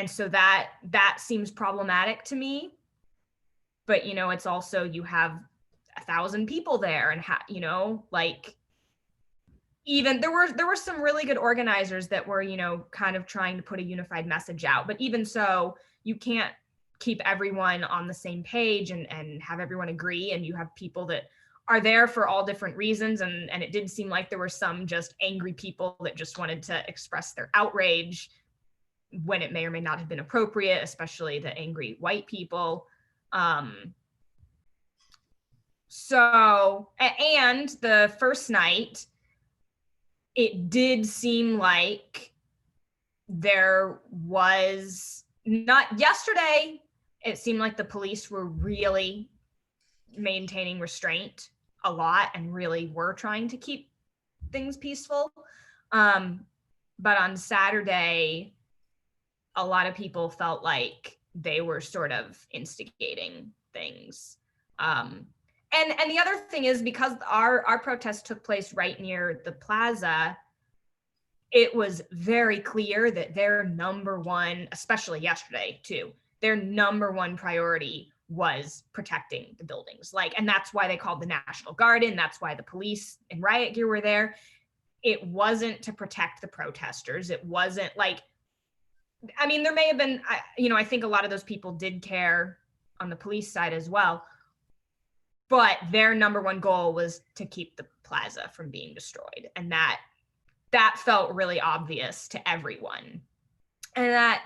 so that seems problematic to me. But, you know, it's also, you have 1,000 people there, and you know, like, even there were some really good organizers that were, you know, kind of trying to put a unified message out. But even so, you can't keep everyone on the same page and have everyone agree. And you have people that are there for all different reasons. And it did seem like there were some just angry people that just wanted to express their outrage when it may or may not have been appropriate, especially the angry white people. So, and the first night, it did seem like there was not, yesterday, it seemed like the police were really maintaining restraint a lot and really were trying to keep things peaceful. But on Saturday, a lot of people felt like they were sort of instigating things. And the other thing is, because our protest took place right near the plaza, it was very clear that their number one, especially yesterday too, their number one priority was protecting the buildings. Like, and that's why they called the National Guard in. That's why the police in riot gear were there. It wasn't to protect the protesters. It wasn't like, I mean, there may have been, you know, I think a lot of those people did care on the police side as well. But their number one goal was to keep the plaza from being destroyed. And that felt really obvious to everyone. And that,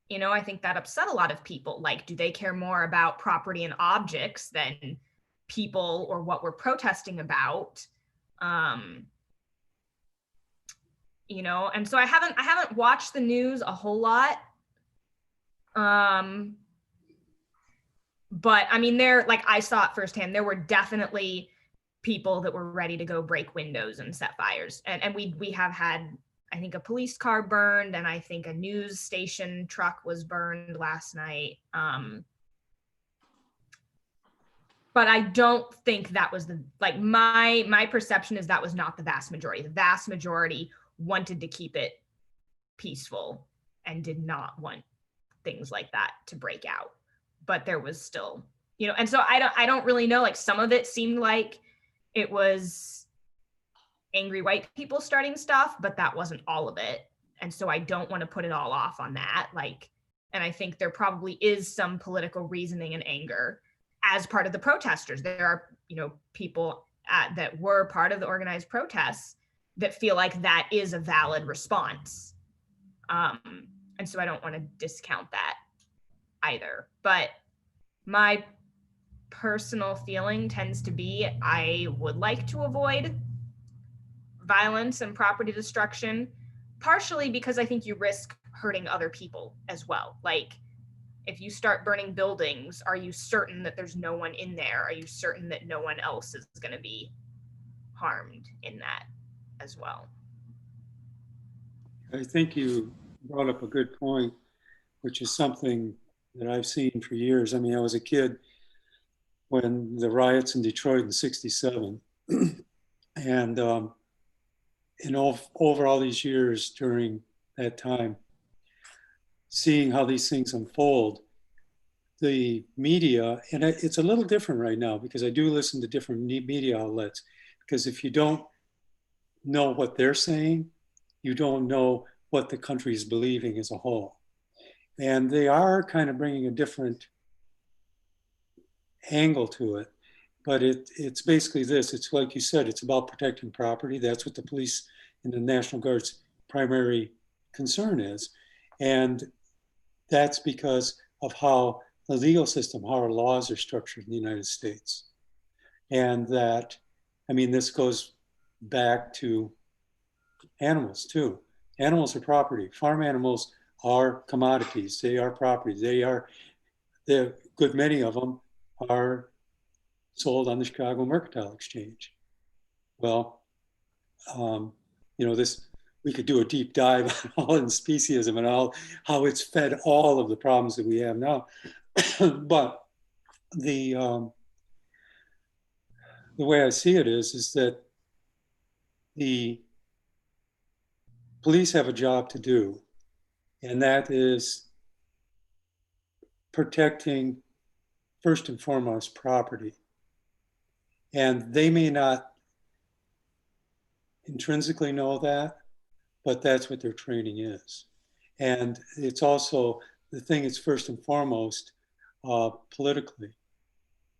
you know, I think that upset a lot of people. Like, do they care more about property and objects than people or what we're protesting about? You know, and so I haven't watched the news a whole lot. But I mean, like, I saw it firsthand. There were definitely people that were ready to go break windows and set fires. And we have had, I think, a police car burned, and I think a news station truck was burned last night. But I don't think that was my perception is that was not the vast majority. The vast majority wanted to keep it peaceful and did not want things like that to break out. But there was still, you know, and so I don't really know, like, some of it seemed like it was angry white people starting stuff, but that wasn't all of it. And so I don't want to put it all off on that. Like, and I think there probably is some political reasoning and anger as part of the protesters. There are, you know, people that were part of the organized protests that feel like that is a valid response. And so I don't want to discount that either. But my personal feeling tends to be I would like to avoid violence and property destruction, partially because I think you risk hurting other people as well. Like, if you start burning buildings, are you certain that there's no one in there? Are you certain that no one else is going to be harmed in that as well? I think you brought up a good point, which is something that I've seen for years. I mean, I was a kid when the riots in Detroit in '67, and over all these years during that time, seeing how these things unfold, the media, and it's a little different right now because I do listen to different media outlets, because if you don't know what they're saying, you don't know what the country is believing as a whole. And they are kind of bringing a different angle to it. But it's basically this. It's like you said, it's about protecting property. That's what the police and the National Guard's primary concern is. And that's because of how the legal system, how our laws are structured in the United States. And that, I mean, this goes back to animals too. Animals are property. Farm animals are commodities. They are property. They're good many of them are sold on the Chicago Mercantile Exchange. Well, you know, we could do a deep dive on all in speciesism and how it's fed all of the problems that we have now. But the way I see it is that the police have a job to do, and that is protecting, first and foremost, property. And they may not intrinsically know that, but that's what their training is. And it's also the thing is first and foremost politically.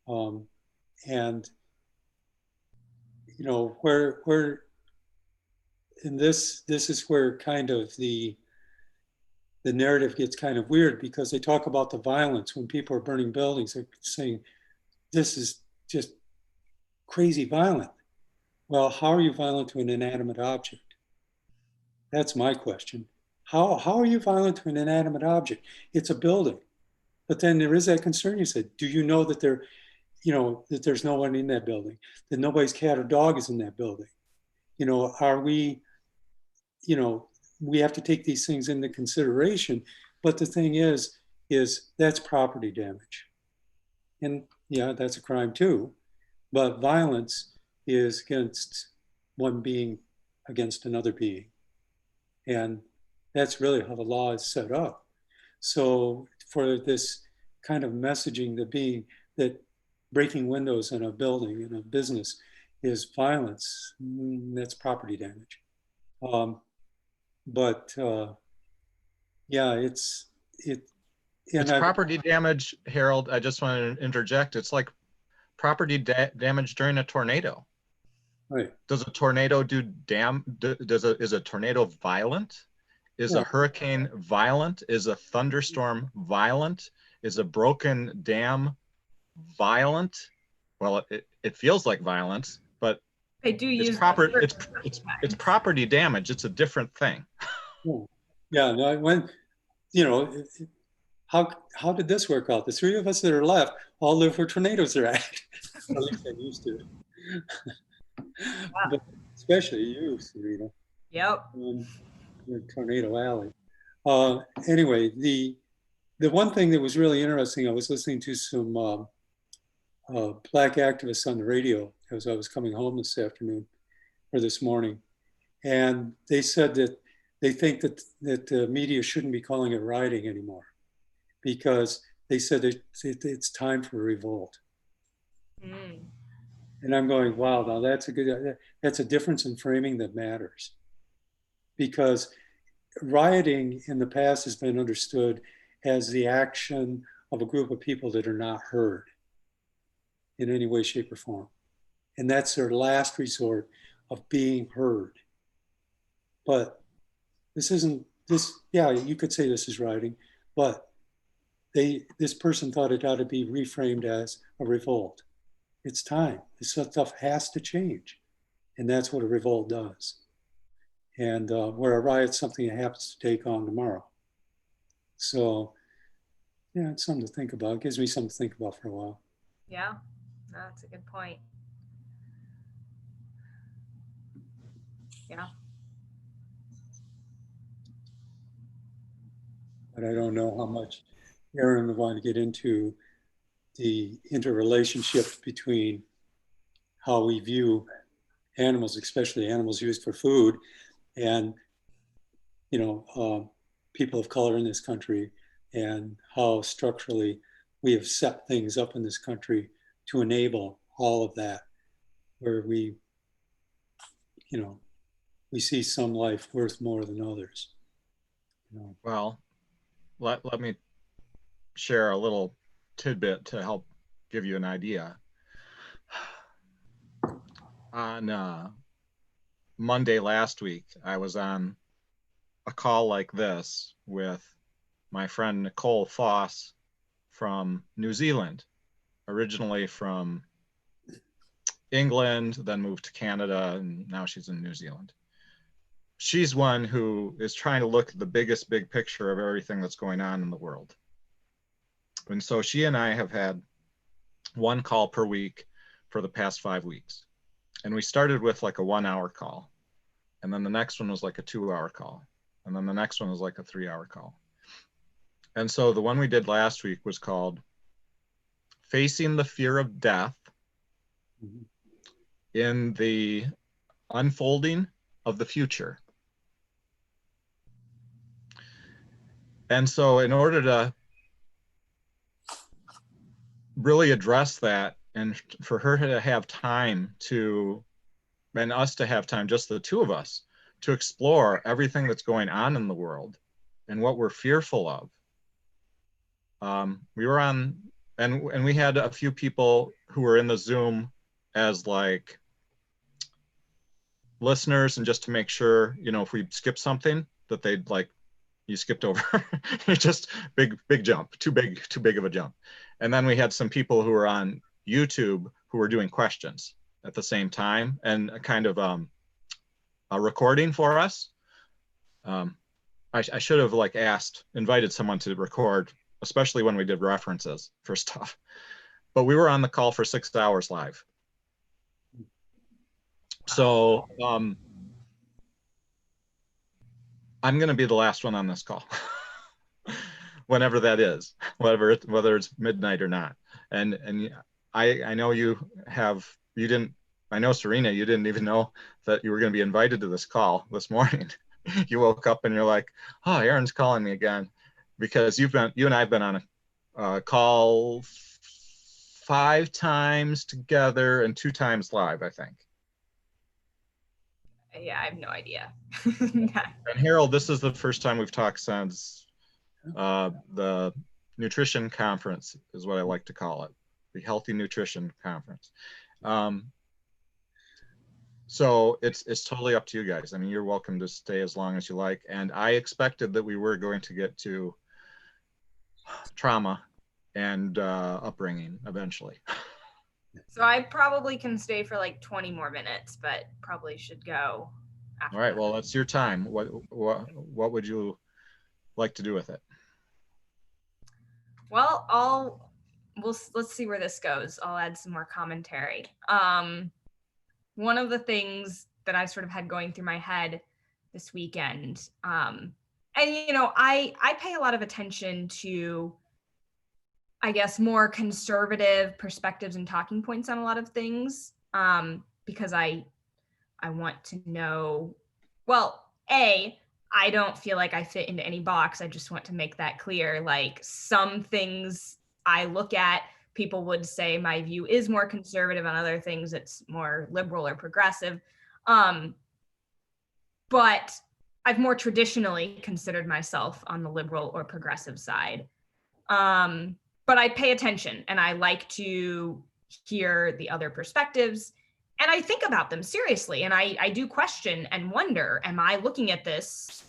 And you know, where in this is where kind of the narrative gets kind of weird, because they talk about the violence when people are burning buildings. They're saying this is just crazy violent. Well, how are you violent to an inanimate object? That's my question. How are you violent to an inanimate object? It's a building. But then there is that concern. You said, do you know that that there's no one in that building, that nobody's cat or dog is in that building? You know, are we, we have to take these things into consideration. But the thing is that's property damage. And yeah, that's a crime too. But violence is against one being against another being. And that's really how the law is set up. So for this kind of messaging that breaking windows in a building, in a business, is violence, that's property damage. Yeah, it's property damage, Harold. I just want to interject. It's like property damage during a tornado. Right. Does a tornado do is a tornado violent? Is a hurricane violent? Is a thunderstorm violent? Is a broken dam violent? Well, it feels like violence, but they do use it's property damage. It's a different thing. Yeah, no, how did this work out? The three of us that are left all live where tornadoes are at. At least I'm used to it. But especially you, Sarina. Yep. Your Tornado Alley. Anyway, the one thing that was really interesting, I was listening to some Black activists on the radio as I was coming home this afternoon or this morning, and they said that they think that the media shouldn't be calling it rioting anymore, because they said it's time for a revolt. Mm. And I'm going, wow, now that's a difference in framing that matters. Because rioting in the past has been understood as the action of a group of people that are not heard in any way, shape, or form. And that's their last resort of being heard. But yeah, you could say this is rioting, but this person thought it ought to be reframed as a revolt. It's time. This stuff has to change. And that's what a revolt does. And where a riot's something that happens to take on tomorrow. So, yeah, it's something to think about. It gives me something to think about for a while. Yeah, that's a good point. Yeah. But I don't know how much Erin would want to get into the interrelationship between how we view animals, especially animals used for food, and people of color in this country, and how structurally we have set things up in this country to enable all of that, where we see some life worth more than others. Well, let me share a little tidbit to help give you an idea. On Monday last week, I was on a call like this with my friend Nicole Foss from New Zealand, originally from England, then moved to Canada, and now she's in New Zealand. She's one who is trying to look at the big picture of everything that's going on in the world. And so she and I have had one call per week for the past 5 weeks. And we started with like a 1 hour call. And then the next one was like a 2 hour call. And then the next one was like a 3 hour call. And so the one we did last week was called Facing the Fear of Death in the Unfolding of the Future. And so in order to really address that, and for her to have time to, and us to have time, just the two of us, to explore everything that's going on in the world and what we're fearful of. We were on, and we had a few people who were in the Zoom as like listeners, and just to make sure, you know, if we skip something, that they'd like, you skipped over. Just big jump, too big of a jump. And then we had some people who were on YouTube who were doing questions at the same time, and a kind of a recording for us. I should have like invited someone to record, especially when we did references for stuff. But we were on the call for 6 hours live. So I'm going to be the last one on this call, whenever that is, whether it's midnight or not. And I know you didn't, I know Sarina, you didn't even know that you were going to be invited to this call this morning. You woke up and you're like, oh, Erin's calling me again, because you and I've been on a call 5 times together and 2 times live, I think. Yeah, I have no idea. And Harold, this is the first time we've talked since the nutrition conference, is what I like to call it, the Healthy Nutrition Conference. So it's totally up to you guys. I mean, you're welcome to stay as long as you like. And I expected that we were going to get to trauma and upbringing eventually. So I probably can stay for like 20 more minutes, but probably should go after. All right, well, that's your time. What would you like to do with it? Well, let's see where this goes. I'll add some more commentary. One of the things that I sort of had going through my head this weekend, and you know, I pay a lot of attention to, I guess, more conservative perspectives and talking points on a lot of things, because I want to know, well, I don't feel like I fit into any box. I just want to make that clear. Like, some things I look at, people would say my view is more conservative. On other things, it's more liberal or progressive. But I've more traditionally considered myself on the liberal or progressive side. But I pay attention and I like to hear the other perspectives, and I think about them seriously. And I do question and wonder, am I looking at this,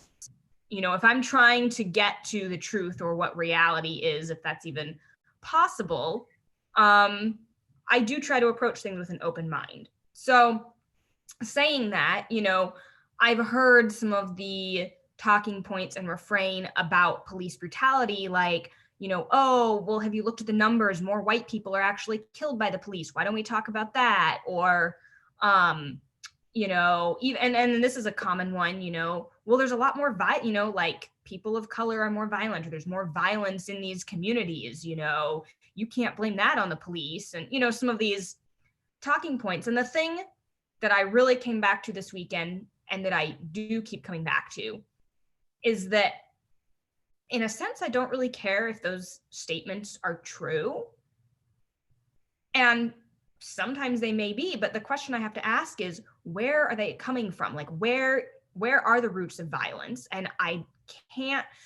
you know, if I'm trying to get to the truth or what reality is, if that's even possible, I do try to approach things with an open mind. So saying that, you know, I've heard some of the talking points and refrain about police brutality, like, you know, oh, well, have you looked at the numbers? More white people are actually killed by the police. Why don't we talk about that? Or, you know, even, and this is a common one, you know, well, there's a lot more, you know, like people of color are more violent, or there's more violence in these communities, you know, you can't blame that on the police. And, you know, some of these talking points. And the thing that I really came back to this weekend, and that I do keep coming back to, is that in a sense, I don't really care if those statements are true. And sometimes they may be, but the question I have to ask is, where are they coming from? Like, where are the roots of violence? And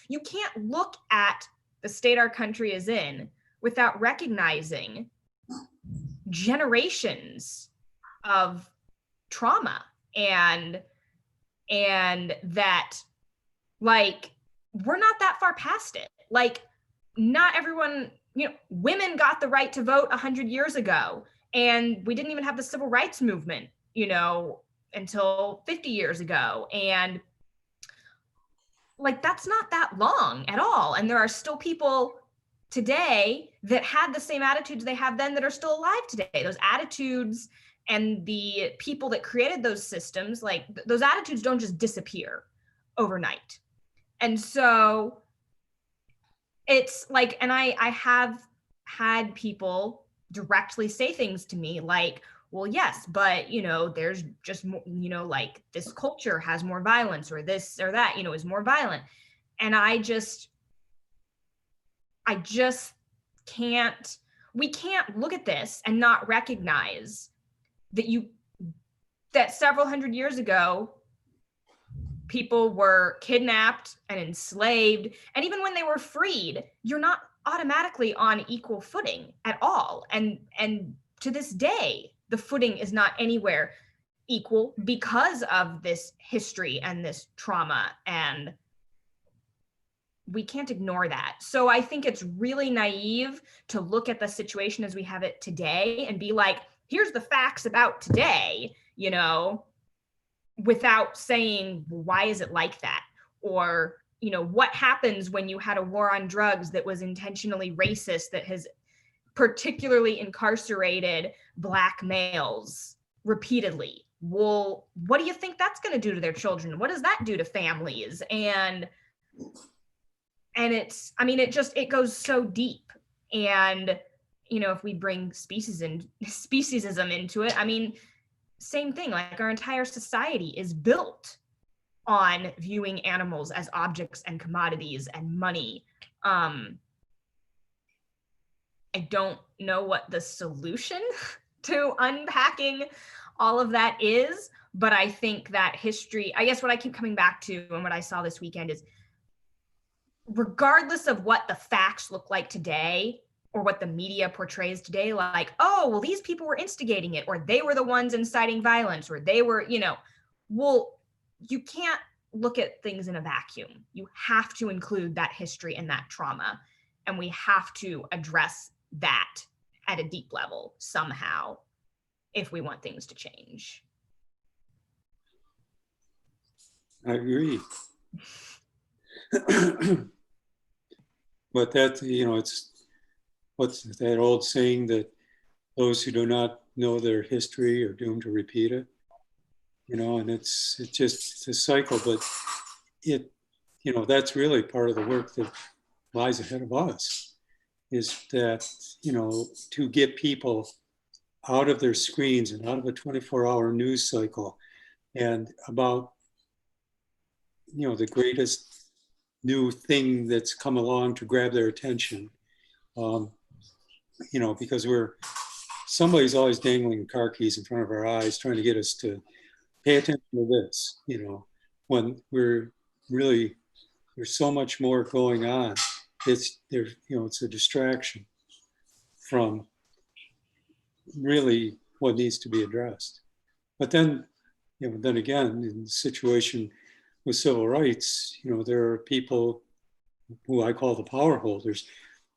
you can't look at the state our country is in without recognizing generations of trauma, and that, like, we're not that far past it. Like, not everyone, you know, women got the right to vote 100 years ago, and we didn't even have the civil rights movement, you know, until 50 years ago. And like, that's not that long at all. And there are still people today that had the same attitudes they have then that are still alive today. Those attitudes and the people that created those systems, like those attitudes don't just disappear overnight. And so it's like, and I have had people directly say things to me like, well, yes, but, you know, there's just, you know, like, this culture has more violence, or this or that, you know, is more violent. And I just, I just can't, we can't look at this and not recognize that several hundred years ago, people were kidnapped and enslaved. And even when they were freed, you're not automatically on equal footing at all. And to this day, the footing is not anywhere equal because of this history and this trauma, and we can't ignore that. So I think it's really naive to look at the situation as we have it today and be like, here's the facts about today, you know, without saying, why is it like that? Or, you know, what happens when you had a war on drugs that was intentionally racist, that has particularly incarcerated Black males repeatedly? Well, what do you think that's going to do to their children? What does that do to families? And it's, I mean, it goes so deep. And, you know, if we bring speciesism into it, I mean, same thing, like our entire society is built on viewing animals as objects and commodities and money. I don't know what the solution to unpacking all of that is, but I think that history, I guess what I keep coming back to and what I saw this weekend is, regardless of what the facts look like today or what the media portrays today, like, oh, well, these people were instigating it, or they were the ones inciting violence, or they were, you know, well, you can't look at things in a vacuum. You have to include that history and that trauma, and we have to address that at a deep level somehow if we want things to change. I agree. But that, you know, it's what's that old saying that those who do not know their history are doomed to repeat it, you know, and it's a cycle, but it, you know, that's really part of the work that lies ahead of us, is that, you know, to get people out of their screens and out of a 24-hour news cycle and about, you know, the greatest new thing that's come along to grab their attention. You know, because somebody's always dangling car keys in front of our eyes, trying to get us to pay attention to this, you know, when there's so much more going on. It's there, you know, it's a distraction from really what needs to be addressed. But then, you know, then again, in the situation with civil rights, you know, there are people who I call the power holders.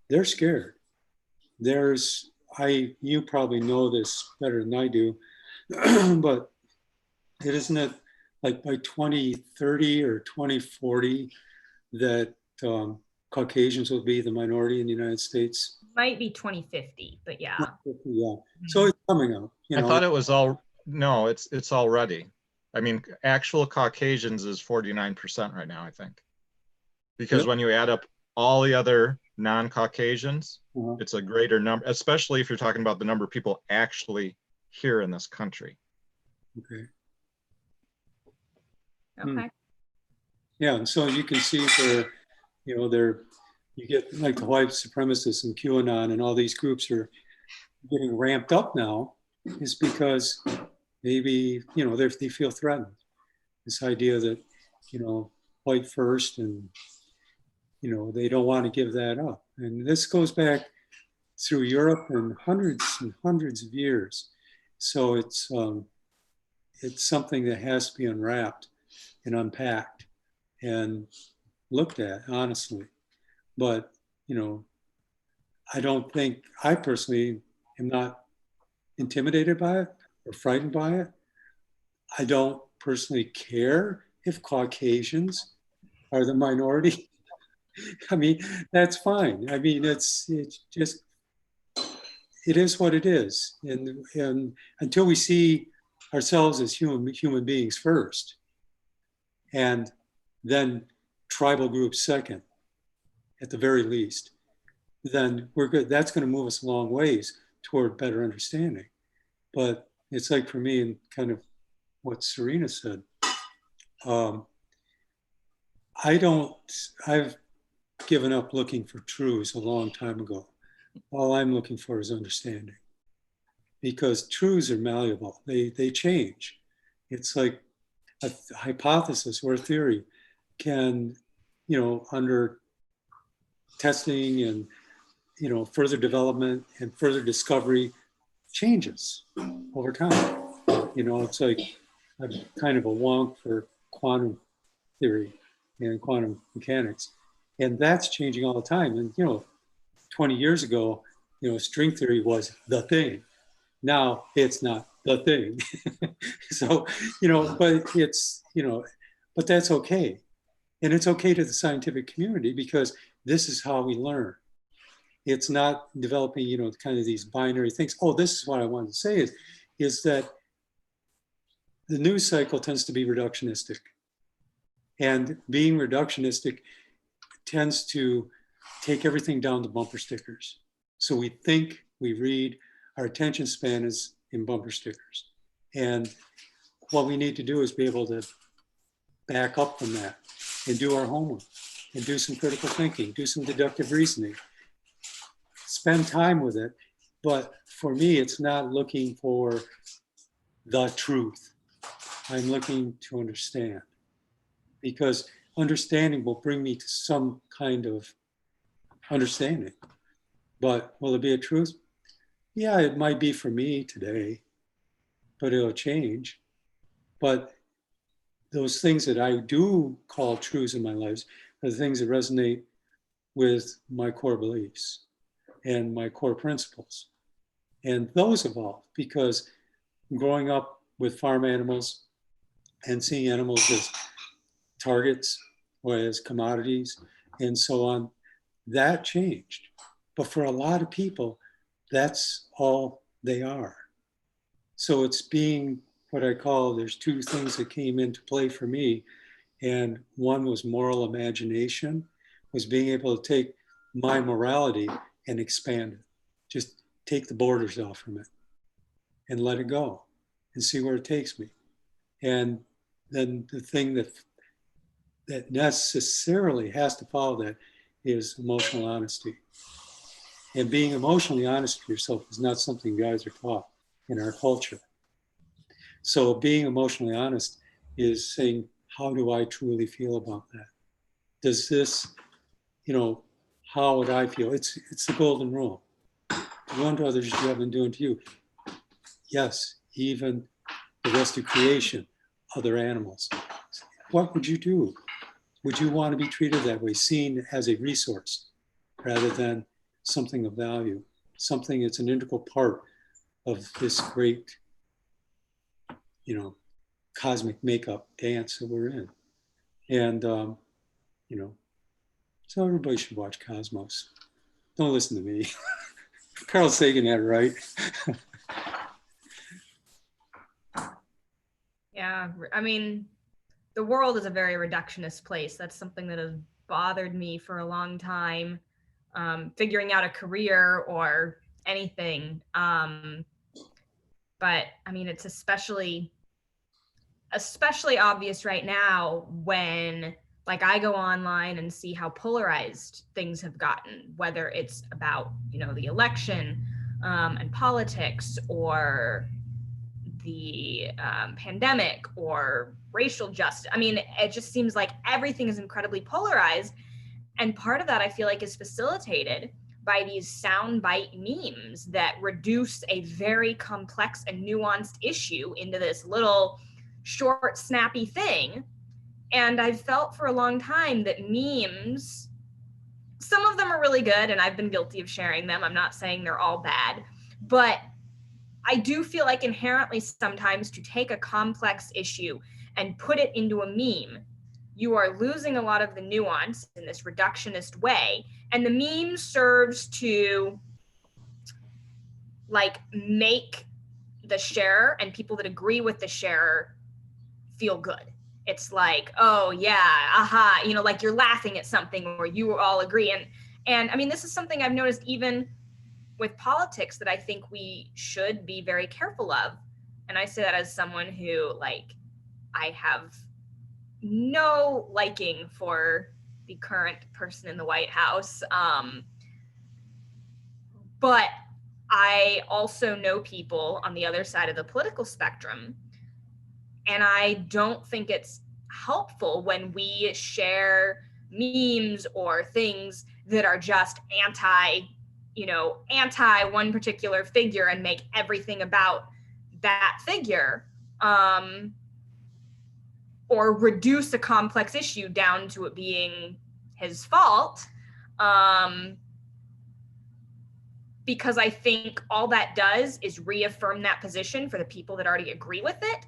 They're scared. You probably know this better than I do, but isn't it like by 2030 or 2040 that Caucasians will be the minority in the United States? Might be 2050, but yeah. 2050, yeah. So it's coming up. You know. I thought it was no, it's already. I mean, actual Caucasians is 49% right now, I think. Because Yep. when you add up all the other non-Caucasians, it's a greater number, especially if you're talking about the number of people actually here in this country. Okay. Okay. Yeah, and so you can see where, you know, you get like the white supremacists and QAnon and all these groups are getting ramped up now, is because maybe, you know, they feel threatened. This idea that, you know, white first, and, you know, they don't want to give that up. And this goes back through Europe and hundreds of years. So it's something that has to be unwrapped and unpacked and looked at, honestly. But, you know, I personally am not intimidated by it or frightened by it. I don't personally care if Caucasians are the minority. I mean, that's fine. I mean, it's just, it is what it is. And until we see ourselves as human beings first, and then tribal groups second, at the very least, then we're good. That's going to move us a long ways toward better understanding. But it's like for me, and kind of what Sarina said, I've given up looking for truths a long time ago. All I'm looking for is understanding, because truths are malleable. They change. It's like a hypothesis or a theory can, under testing and, further development and further discovery, changes over time. It's like I'm kind of a wonk for quantum theory and quantum mechanics. And that's changing all the time. And, 20 years ago, string theory was the thing. Now it's not the thing. So, but it's, but that's okay. And it's okay to the scientific community, because this is how we learn. It's not developing, kind of these binary things. Oh, this is what I wanted to say is that the news cycle tends to be reductionistic. And being reductionistic tends to take everything down to bumper stickers. So we think, we read, our attention span is in bumper stickers. And what we need to do is be able to back up from that and do our homework and do some critical thinking, do some deductive reasoning, spend time with it. But for me, it's not looking for the truth. I'm looking to understand, because understanding will bring me to some kind of understanding. But will it be a truth? Yeah, it might be for me today, but it'll change. But those things that I do call truths in my life are the things that resonate with my core beliefs and my core principles. And those evolve, because growing up with farm animals and seeing animals as targets or as commodities and so on, that changed. But for a lot of people, that's all they are. So it's being what I call, there's two things that came into play for me. And one was moral imagination, was being able to take my morality and expand it. Just take the borders off from it and let it go and see where it takes me. And then the thing that necessarily has to follow that is emotional honesty. And being emotionally honest with yourself is not something guys are taught in our culture. So being emotionally honest is saying, how do I truly feel about that? Does this, how would I feel? It's the golden rule. Do unto others as you have been doing to you. Yes, even the rest of creation, other animals. What would you do? Would you want to be treated that way, seen as a resource rather than something of value, something that's an integral part of this great, cosmic makeup dance that we're in? And, so everybody should watch Cosmos. Don't listen to me. Carl Sagan had it right. Yeah, I mean, the world is a very reductionist place. That's something that has bothered me for a long time, figuring out a career or anything. But I mean, it's especially obvious right now when, like, I go online and see how polarized things have gotten, whether it's about, the election and politics, or the pandemic, or racial justice. I mean, it just seems like everything is incredibly polarized. And part of that, I feel like, is facilitated by these soundbite memes that reduce a very complex and nuanced issue into this little short, snappy thing. And I've felt for a long time that memes, some of them are really good, and I've been guilty of sharing them. I'm not saying they're all bad, but I do feel like inherently sometimes to take a complex issue and put it into a meme, you are losing a lot of the nuance in this reductionist way. And the meme serves to, like, make the sharer and people that agree with the sharer feel good. It's like, oh yeah, aha, like you're laughing at something, or you all agree. And I mean, this is something I've noticed even with politics that I think we should be very careful of. And I say that as someone who, like, I have no liking for the current person in the White House. But I also know people on the other side of the political spectrum, and I don't think it's helpful when we share memes or things that are just anti one particular figure and make everything about that figure, or reduce a complex issue down to it being his fault. Because I think all that does is reaffirm that position for the people that already agree with it.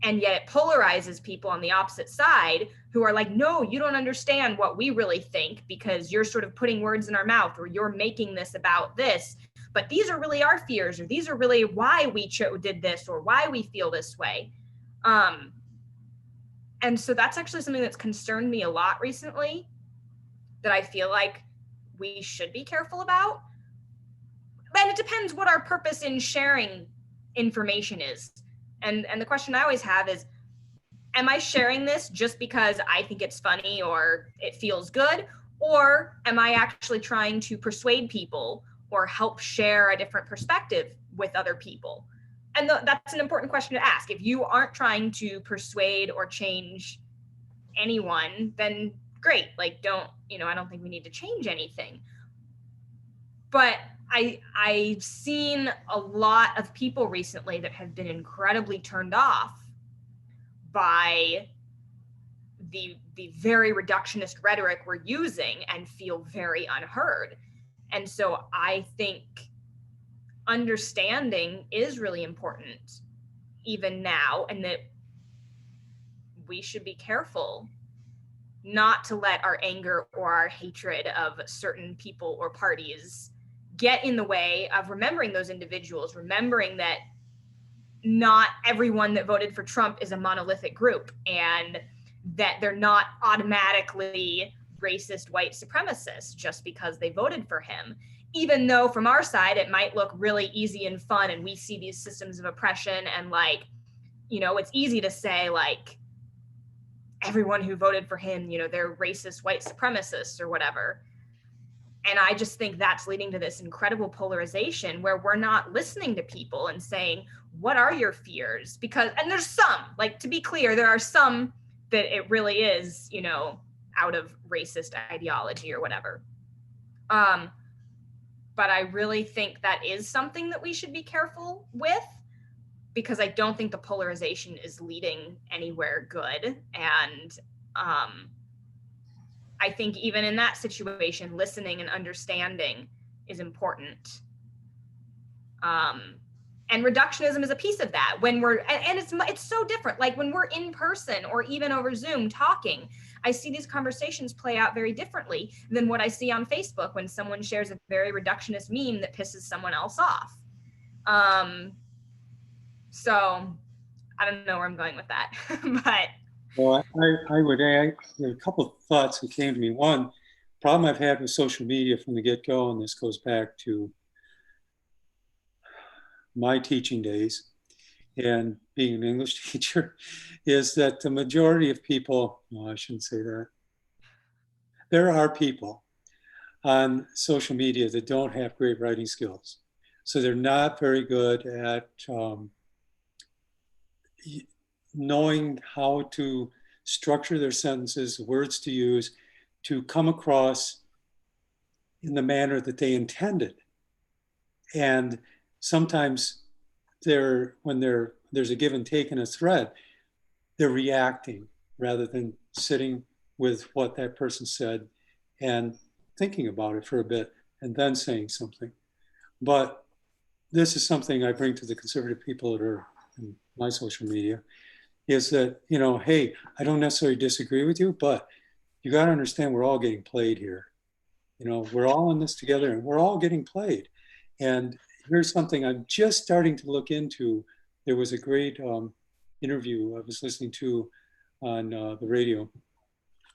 And yet it polarizes people on the opposite side who are like, no, you don't understand what we really think because you're sort of putting words in our mouth, or you're making this about this. But these are really our fears, or these are really why we did this, or why we feel this way. And so that's actually something that's concerned me a lot recently, that I feel like we should be careful about. And it depends what our purpose in sharing information is. And the question I always have is, am I sharing this just because I think it's funny or it feels good? Or am I actually trying to persuade people or help share a different perspective with other people? And that's an important question to ask. If you aren't trying to persuade or change anyone, then great. Like, I don't think we need to change anything. But I've seen a lot of people recently that have been incredibly turned off by the very reductionist rhetoric we're using and feel very unheard. And so I think understanding is really important even now, and that we should be careful not to let our anger or our hatred of certain people or parties get in the way of remembering those individuals, remembering that not everyone that voted for Trump is a monolithic group, and that they're not automatically racist white supremacists just because they voted for him. Even though from our side, it might look really easy and fun, and we see these systems of oppression, and it's easy to say everyone who voted for him, they're racist white supremacists or whatever. And I just think that's leading to this incredible polarization where we're not listening to people and saying, what are your fears? And there's some, to be clear, there are some that it really is, out of racist ideology or whatever. But I really think that is something that we should be careful with, because I don't think the polarization is leading anywhere good. And I think even in that situation, listening and understanding is important. And reductionism is a piece of that. When it's so different. Like when we're in person or even over Zoom talking, I see these conversations play out very differently than what I see on Facebook when someone shares a very reductionist meme that pisses someone else off. So I don't know where I'm going with that, but. Well, I would add a couple of thoughts that came to me. One, problem I've had with social media from the get-go, and this goes back to my teaching days and being an English teacher, is that the majority of people, no, I shouldn't say that. There are people on social media that don't have great writing skills. So they're not very good at knowing how to structure their sentences, words to use, to come across in the manner that they intended. And sometimes when there's a give and take in a thread, they're reacting rather than sitting with what that person said and thinking about it for a bit and then saying something. But this is something I bring to the conservative people that are in my social media, is that, hey, I don't necessarily disagree with you, but you got to understand we're all getting played here. We're all in this together and we're all getting played. And here's something I'm just starting to look into. There was a great interview I was listening to on the radio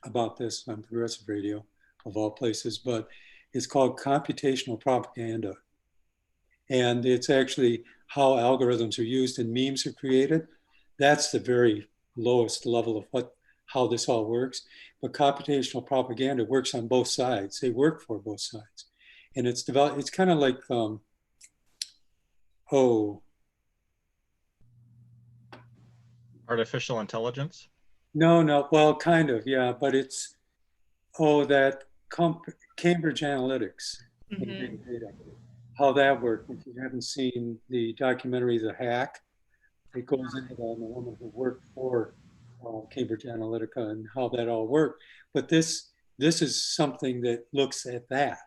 about this, on progressive radio of all places, but it's called computational propaganda. And it's actually how algorithms are used and memes are created. That's the very lowest level of what how this all works. But computational propaganda works on both sides. They work for both sides. And it's developed, it's kind of like, Artificial intelligence? no, well, kind of, yeah, but it's, that Cambridge Analytics, and big data, how that worked. If you haven't seen the documentary, The Hack, it goes into that, and the woman who worked for Cambridge Analytica and how that all worked. But this is something that looks at that.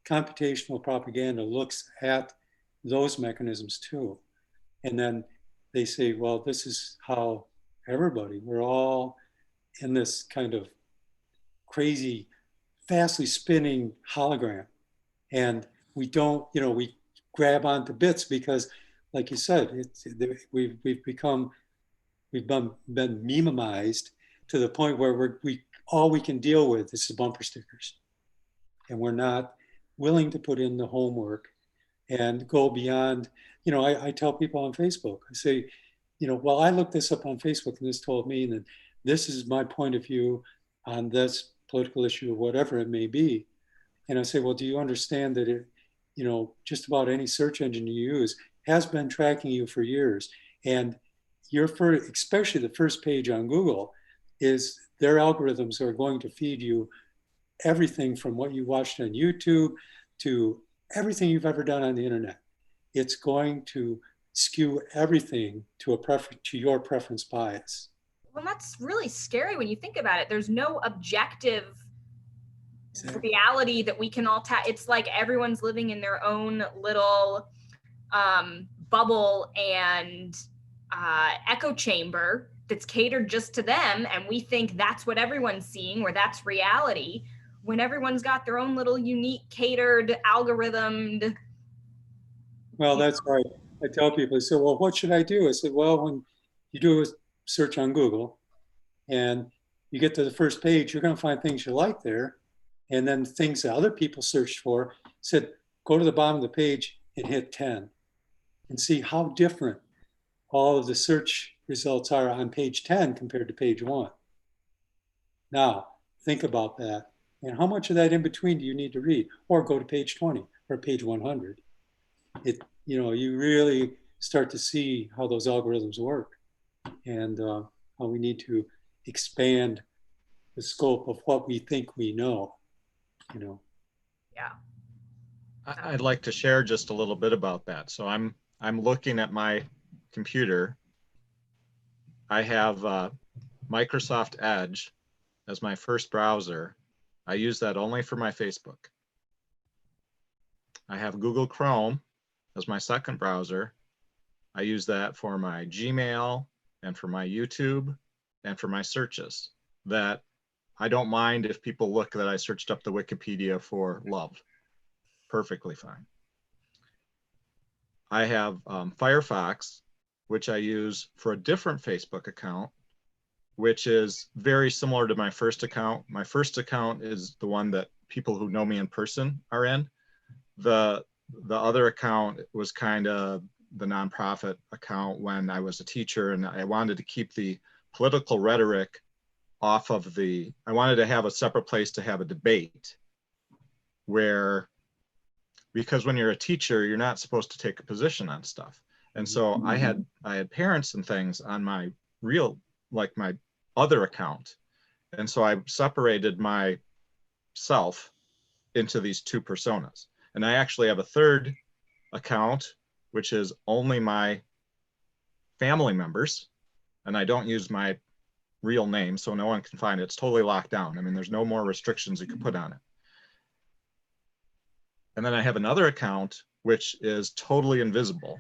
Computational propaganda looks at those mechanisms too. And then they say, well, this is how we're all in this kind of crazy, fastly spinning hologram. And we don't, we grab onto bits because, like you said, we've been mememized to the point where all we can deal with is the bumper stickers. And we're not willing to put in the homework and go beyond, I tell people on Facebook, I say, well, I looked this up on Facebook and this told me that this is my point of view on this political issue or whatever it may be. And I say, well, do you understand that it, just about any search engine you use has been tracking you for years. And especially the first page on Google, is their algorithms are going to feed you everything from what you watched on YouTube to everything you've ever done on the internet. It's going to skew everything to your preference bias. Well, that's really scary when you think about it. There's no objective reality that we can all it's like everyone's living in their own little bubble and echo chamber that's catered just to them, and we think that's what everyone's seeing, or that's reality, when everyone's got their own little unique catered algorithmed. Well, that's right. I tell people, they say, well, what should I do? I said, well, when you do a search on Google and you get to the first page, you're going to find things you like there. And then things that other people searched for, said, go to the bottom of the page and hit 10 and see how different all of the search results are on page 10 compared to page 1. Now, think about that. And how much of that in between do you need to read? Or go to page 20 or page 100. You really start to see how those algorithms work and how we need to expand the scope of what we think we know. Yeah. I'd like to share just a little bit about that. So I'm looking at my computer. I have Microsoft Edge as my first browser. I use that only for my Facebook. I have Google Chrome as my second browser. I use that for my Gmail and for my YouTube and for my searches. That I don't mind if people look that I searched up the Wikipedia for love. Perfectly fine. I have Firefox, which I use for a different Facebook account, which is very similar to my first account. My first account is the one that people who know me in person are in. The other account was kind of the nonprofit account when I was a teacher, and I wanted to keep the political rhetoric off of I wanted to have a separate place to have a debate because when you're a teacher, you're not supposed to take a position on stuff. And so I had parents and things on my my other account. And so I separated myself into these two personas. And I actually have a third account, which is only my family members. And I don't use my real name, so no one can find it. It's totally locked down. I mean, there's no more restrictions you can put on it. And then I have another account, which is totally invisible,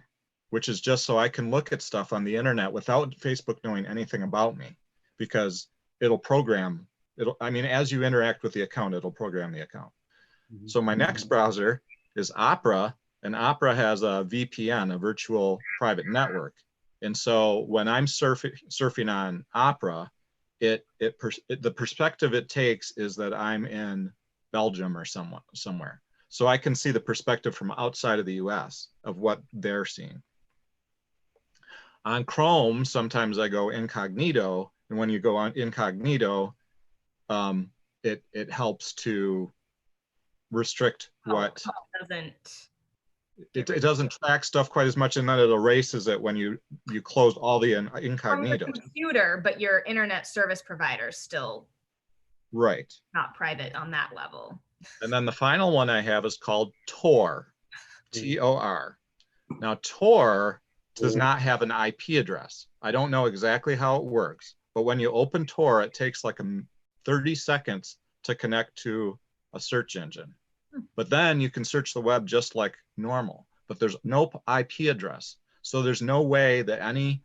which is just so I can look at stuff on the internet without Facebook knowing anything about me, because it'll program, as you interact with the account, it'll program the account. Mm-hmm. So my next browser is Opera, and Opera has a VPN, a virtual private network. And so when I'm surfing on Opera, the perspective it takes is that I'm in Belgium or somewhere. So I can see the perspective from outside of the US of what they're seeing. On Chrome, sometimes I go incognito, And when you go on incognito, it helps to restrict what Doesn't it doesn't track stuff quite as much, and then it erases it when you close all the from your incognito. computer, but your internet service provider is still Right. not private on that level. And then the final one I have is called Tor, T-O-R. Now Tor does not have an IP address. I don't know exactly how it works, but when you open Tor, it takes like 30 seconds to connect to a search engine. But then you can search the web just like normal, but there's no IP address. So there's no way that any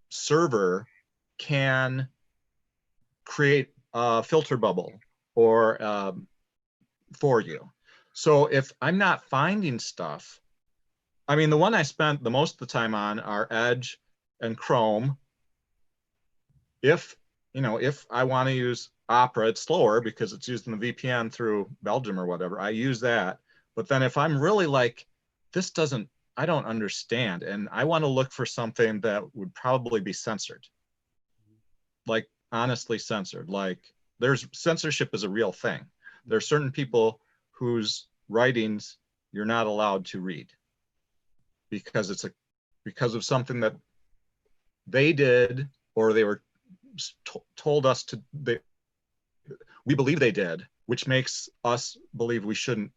server can create a filter bubble or for you. So if I'm not finding stuff, I mean, the one I spent the most of the time on are Edge and Chrome. If I want to use Opera, it's slower because it's used in the VPN through Belgium or whatever. I use that. But then if I'm really like, I don't understand, and I want to look for something that would probably be censored, like honestly censored, like censorship is a real thing. There are certain people whose writings you're not allowed to read because because of something that they did, or they were told us to, we believe they did, which makes us believe we shouldn't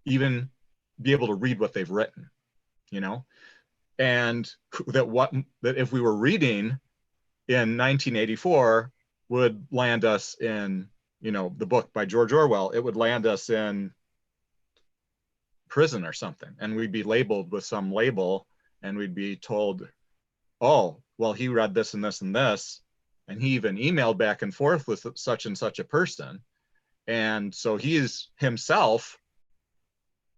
even be able to read what they've written, and that if we were reading in 1984 would land us in, the book by George Orwell, it would land us in prison or something, and we'd be labeled with some label, and we'd be told, oh, well, he read this and this and this, and he even emailed back and forth with such and such a person. And so he is himself,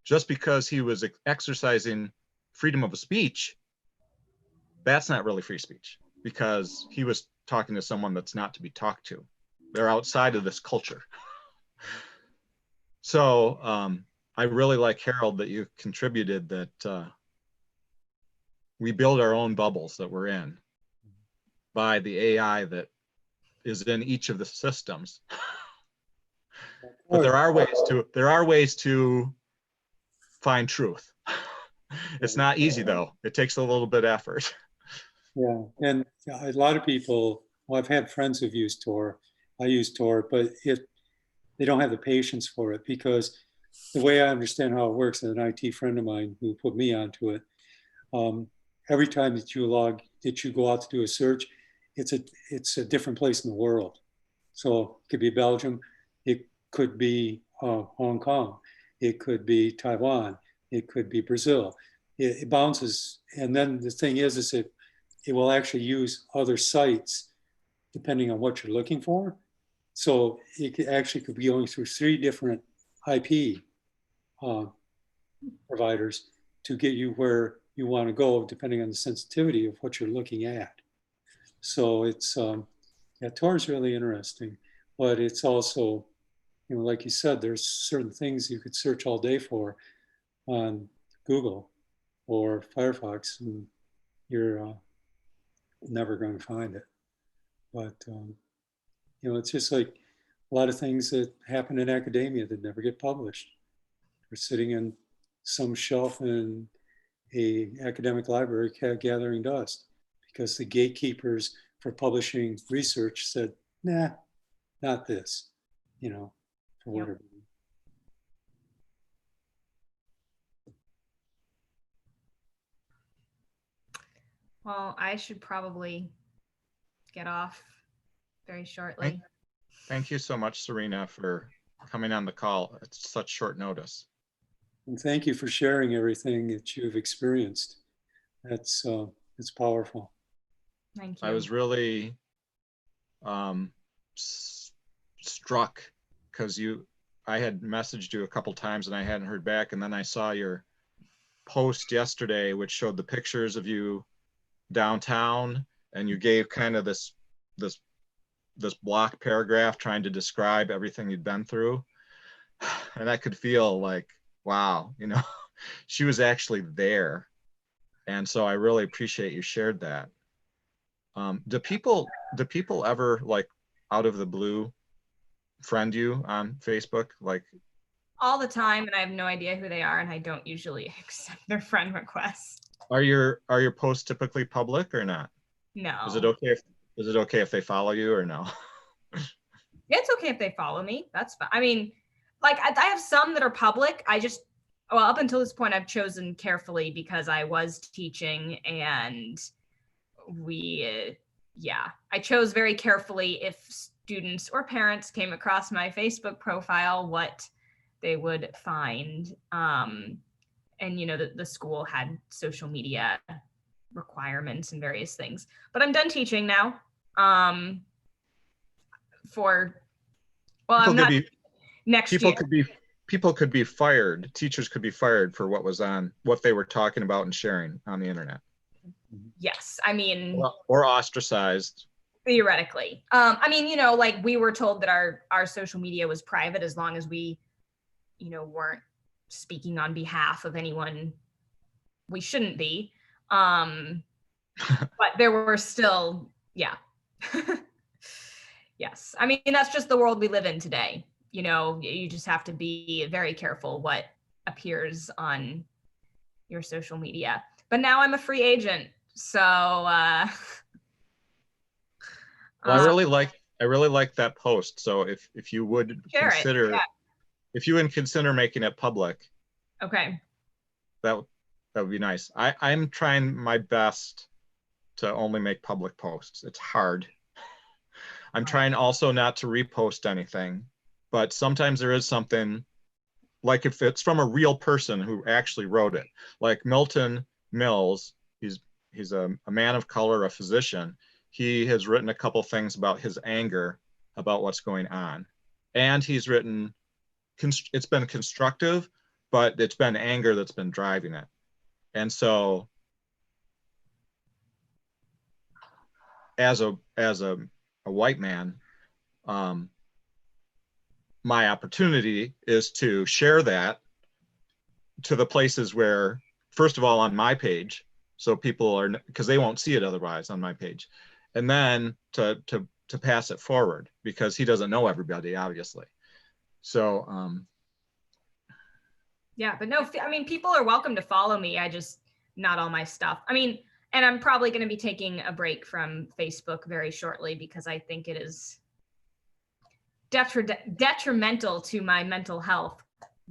just because he was exercising freedom of speech, that's not really free speech, because he was talking to someone that's not to be talked to. They're outside of this culture. So I really like, Harold, that you contributed that we build our own bubbles that we're in by the AI that is in each of the systems. But there are ways to find truth. It's not easy though. It takes a little bit of effort. Yeah, and a lot of people, well, I've had friends who've used Tor. I use Tor, but they don't have the patience for it, because the way I understand how it works, an IT friend of mine who put me onto it, every time that you go out to do a search, it's a different place in the world. So it could be Belgium, it could be Hong Kong, it could be Taiwan, it could be Brazil. It bounces, and then the thing is it will actually use other sites depending on what you're looking for. So it could be going through 3 different IP providers to get you where you want to go, depending on the sensitivity of what you're looking at. So it's, Tor is really interesting, but it's also, like you said, there's certain things you could search all day for on Google or Firefox, and you're never going to find it. But, it's just like a lot of things that happen in academia that never get published. They're sitting in some shelf in a academic library gathering dust because the gatekeepers for publishing research said, nah, not this, for whatever. Well, I should probably get off very shortly. Thank you so much, Sarina, for coming on the call at such short notice. And thank you for sharing everything that you've experienced. It's powerful. Thank you. I was really struck because I had messaged you a couple times and I hadn't heard back, and then I saw your post yesterday which showed the pictures of you downtown, and you gave kind of this block paragraph trying to describe everything you'd been through, and I could feel like, wow, she was actually there. And so I really appreciate you shared that. Do people ever, like, out of the blue friend you on Facebook? Like, All the time, and I have no idea who they are, and I don't usually accept their friend requests. are your posts typically public or not? No. Is it okay if they follow you or no? It's okay if they follow me. That's fine. I mean, like I have some that are public. Well, up until this point, I've chosen carefully because I was teaching, and I chose very carefully if students or parents came across my Facebook profile, what they would find. And the school had social media requirements and various things. But I'm done teaching now. I'm not next year. People could be fired. Teachers could be fired for what they were talking about and sharing on the internet. Yes, I mean, or ostracized. Theoretically. Like we were told that our social media was private as long as we, weren't speaking on behalf of anyone we shouldn't be. But there were still, yeah. Yes. I mean, that's just the world we live in today. You just have to be very careful what appears on your social media. But now I'm a free agent. So well, I really like that post. So if you would consider making it public. Okay. That would be nice. I'm trying my best to only make public posts. It's hard. I'm trying also not to repost anything, but sometimes there is something, like if it's from a real person who actually wrote it, like Milton Mills, he's a man of color, a physician. He has written a couple things about his anger about what's going on. And he's written, it's been constructive, but it's been anger that's been driving it. And so as a white man, my opportunity is to share that to the places where, first of all, on my page, so people are, because they won't see it otherwise on my page, and then to pass it forward, because he doesn't know everybody, obviously. So yeah, but no, I mean, people are welcome to follow me. Not all my stuff. I mean, and I'm probably going to be taking a break from Facebook very shortly because I think it is detrimental to my mental health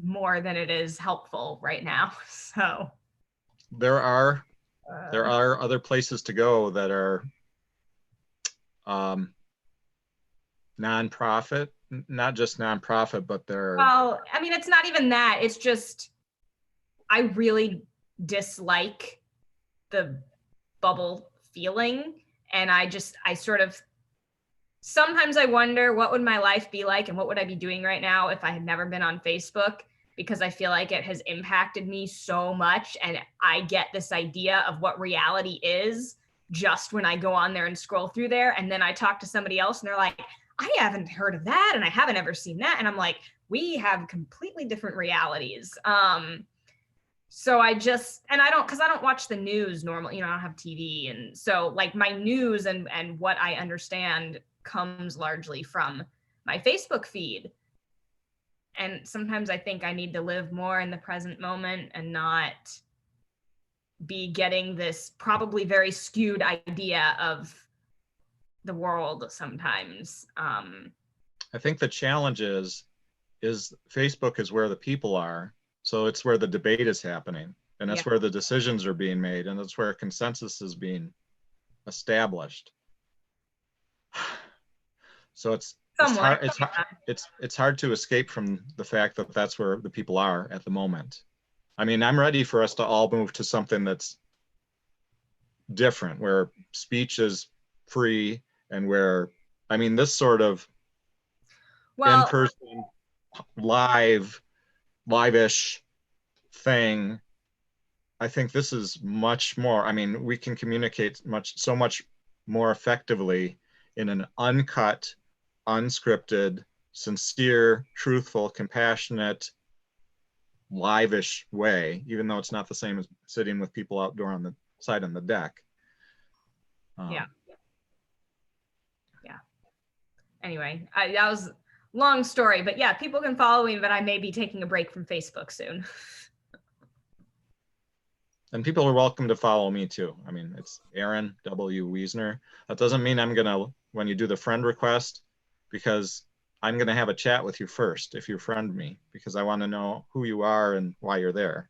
more than it is helpful right now. So there are other places to go that are nonprofit, not just nonprofit, but well, I mean, it's not even that. It's just, I really dislike the bubble feeling. And I sort of, sometimes I wonder what would my life be like and what would I be doing right now if I had never been on Facebook, because I feel like it has impacted me so much. And I get this idea of what reality is just when I go on there and scroll through there. And then I talk to somebody else and they're like, I haven't heard of that. And I haven't ever seen that. And I'm like, we have completely different realities. So I don't watch the news normally, I don't have TV. And so like my news and what I understand comes largely from my Facebook feed. And sometimes I think I need to live more in the present moment and not be getting this probably very skewed idea of the world sometimes. I think the challenge is Facebook is where the people are. So it's where the debate is happening, and that's where the decisions are being made, and that's where consensus is being established. So it's hard to escape from the fact that that's where the people are at the moment. I mean, I'm ready for us to all move to something that's different, where speech is free, and where, I mean, this sort of in-person, live-ish thing, I think this is much more, I mean, we can communicate so much more effectively in an uncut, unscripted, sincere, truthful, compassionate, live-ish way, even though it's not the same as sitting with people outdoor on the side on the deck. anyway, that was a long story, but yeah, people can follow me, but I may be taking a break from Facebook soon. And people are welcome to follow me too. I mean, it's Erin W. Wissner. That doesn't mean I'm gonna, when you do the friend request, because I'm gonna have a chat with you first if you friend me, because I want to know who you are and why you're there.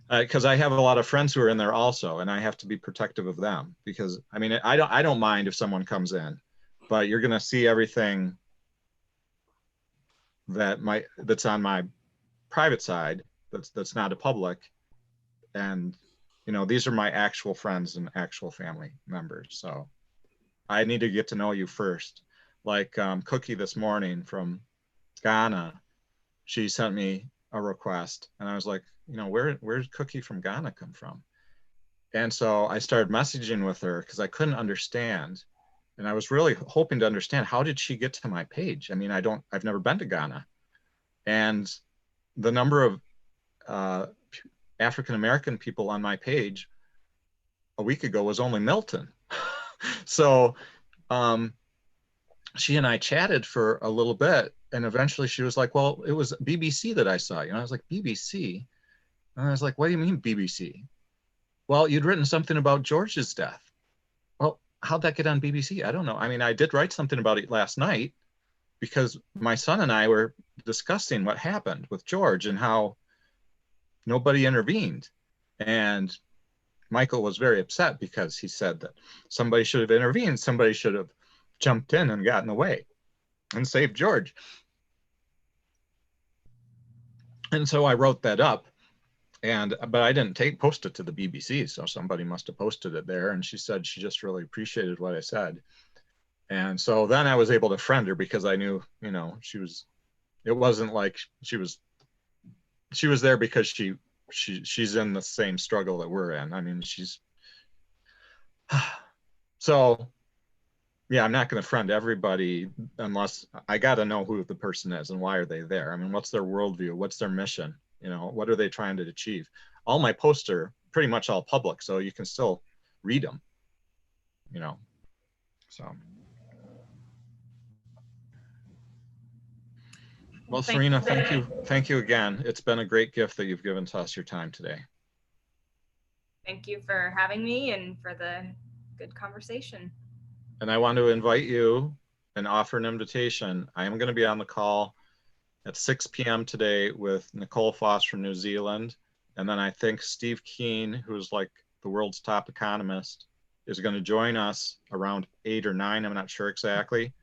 Because I have a lot of friends who are in there also, and I have to be protective of them. Because I mean, I don't mind if someone comes in, but you're gonna see everything that's on my private side. That's not a public, and you know, these are my actual friends and actual family members, so I need to get to know you first. Like Cookie this morning from Ghana, she sent me a request and I was like, you know, where's Cookie from Ghana come from? And so I started messaging with her because I couldn't understand, and I was really hoping to understand, how did she get to my page? I mean, I've never been to Ghana, and the number of African-American people on my page a week ago was only Milton. So she and I chatted for a little bit, and eventually she was like, well, it was BBC that I saw you. And I was like, BBC? And I was like, what do you mean BBC? Well, you'd written something about George's death. Well, how'd that get on BBC? I don't know. I mean, I did write something about it last night because my son and I were discussing what happened with George and how nobody intervened. And Michael was very upset because he said that somebody should have intervened. Somebody should have jumped in and gotten away and saved George. And so I wrote that up, but I didn't post it to the BBC. So somebody must have posted it there. And she said she just really appreciated what I said. And so then I was able to friend her because I knew, you know, it wasn't like she was there because she's in the same struggle that we're in. I mean, so yeah, I'm not going to friend everybody unless I got to know who the person is and why are they there. I mean, what's their worldview? What's their mission? You know, what are they trying to achieve? All my posts are pretty much all public, so you can still read them, you know, so. Well, Sarina, thank you again. It's been a great gift that you've given to us your time today. Thank you for having me and for the good conversation. And I want to invite you and offer an invitation. I am going to be on the call at 6 p.m. today with Nicole Foss from New Zealand. And then I think Steve Keen, who's like the world's top economist, is going to join us around 8 or 9. I'm not sure exactly.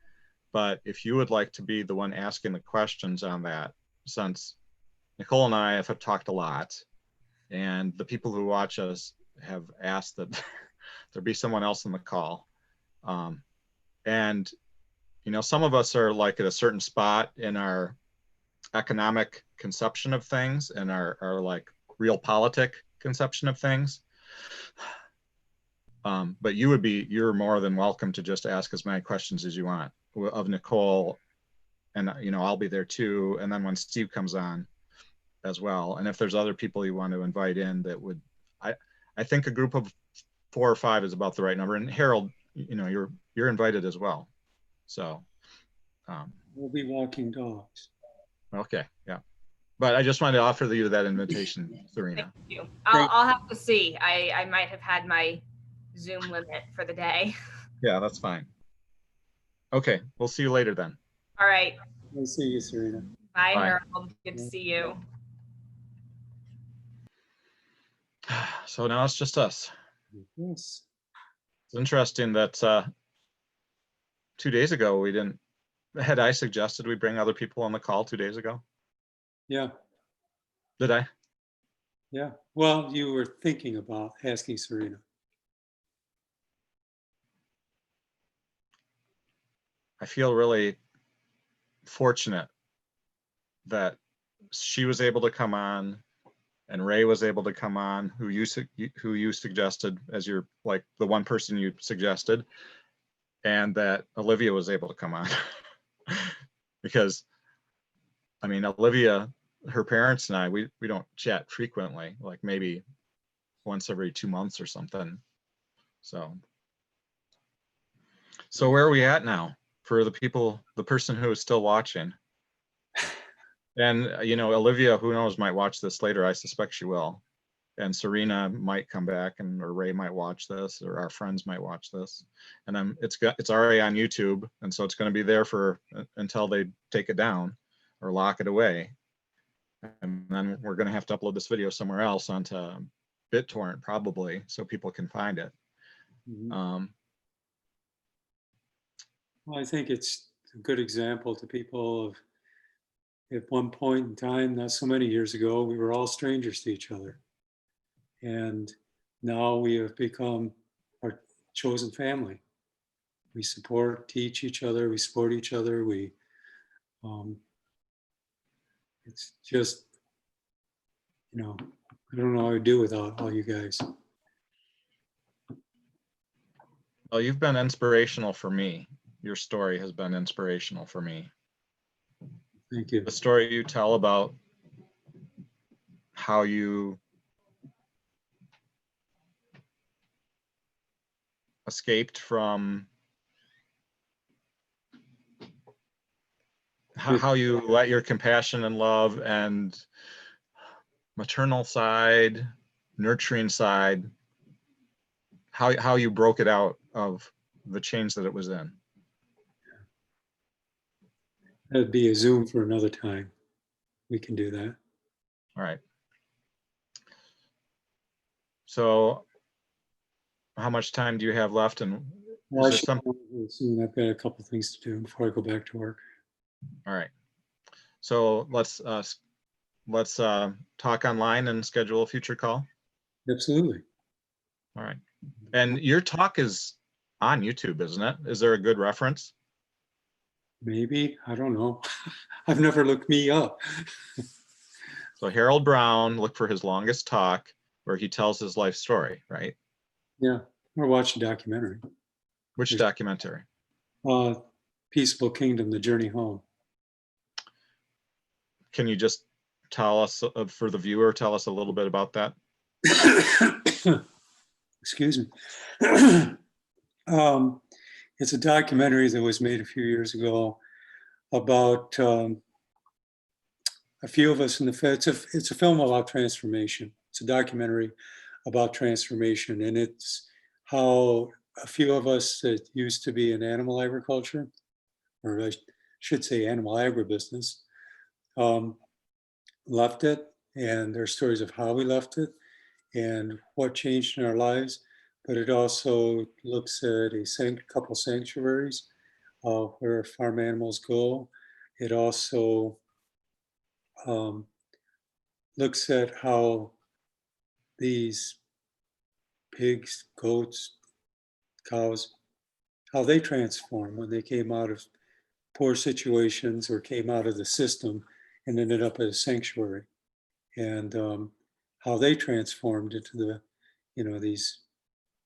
But if you would like to be the one asking the questions on that, since Nicole and I have talked a lot, and the people who watch us have asked that there be someone else in the call. And, you know, some of us are like at a certain spot in our economic conception of things and our like real politic conception of things. But you're more than welcome to just ask as many questions as you want of Nicole, and you know, I'll be there too. And then when Steve comes on as well, and if there's other people you want to invite in that would, I think a group of 4 or 5 is about the right number. And Harold, you know, you're invited as well. So We'll be walking dogs. okay, yeah. But I just wanted to offer you that invitation, Sarina. Thank you. I'll have to see. I might have had my Zoom limit for the day. Yeah, that's fine. Okay, we'll see you later then. All right. I'll see you, Sarina. Bye, Bye. Harold. Good to see you. So now it's just us. Yes. It's interesting that 2 days ago had I suggested we bring other people on the call 2 days ago? Yeah. Did I? Yeah. Well, you were thinking about asking Sarina. I feel really fortunate that she was able to come on and Rae was able to come on, who you suggested as your, like the one person you suggested, and that Olivia was able to come on. Because I mean, Olivia, her parents and I, we don't chat frequently, like maybe once every 2 months or something. So So where are we at now for the person who is still watching? And, Olivia, who knows, might watch this later. I suspect she will. And Sarina might come back, or Rae might watch this, or our friends might watch this. And it's already on YouTube, and so it's going to be there until they take it down or lock it away. And then we're going to have to upload this video somewhere else onto BitTorrent probably, so people can find it. Well, I think it's a good example to people of, at one point in time, not so many years ago, we were all strangers to each other. And now we have become our chosen family. We teach each other, we support each other. It's just, I don't know what I'd do without all you guys. Well, you've been inspirational for me. Your story has been inspirational for me. Thank you. The story you tell about how you escaped from, how you let your compassion and love and maternal side, nurturing side, how you broke it out of the chains that it was in. That'd be a Zoom for another time. We can do that. All right. So how much time do you have left? And Well, is there soon. I've got a couple of things to do before I go back to work. all right. So let's talk online and schedule a future call. Absolutely. All right. And your talk is on YouTube, isn't it? Is there a good reference? Maybe, I don't know. I've never looked me up. So Harold Brown, look for his longest talk where he tells his life story, right? Yeah, or watch a documentary. Which documentary? Peaceable Kingdom, The Journey Home. Can you just tell us, for the viewer, tell us a little bit about that? Excuse me. It's a documentary that was made a few years ago about a few of us in the it's a film about transformation. It's a documentary about transformation, and it's how a few of us that used to be in animal agriculture, or I should say animal agribusiness, left it, and their stories of how we left it and what changed in our lives. But it also looks at a couple sanctuaries where farm animals go. It also looks at how these pigs, goats, cows, how they transform when they came out of poor situations or came out of the system and ended up at a sanctuary, and how they transformed into these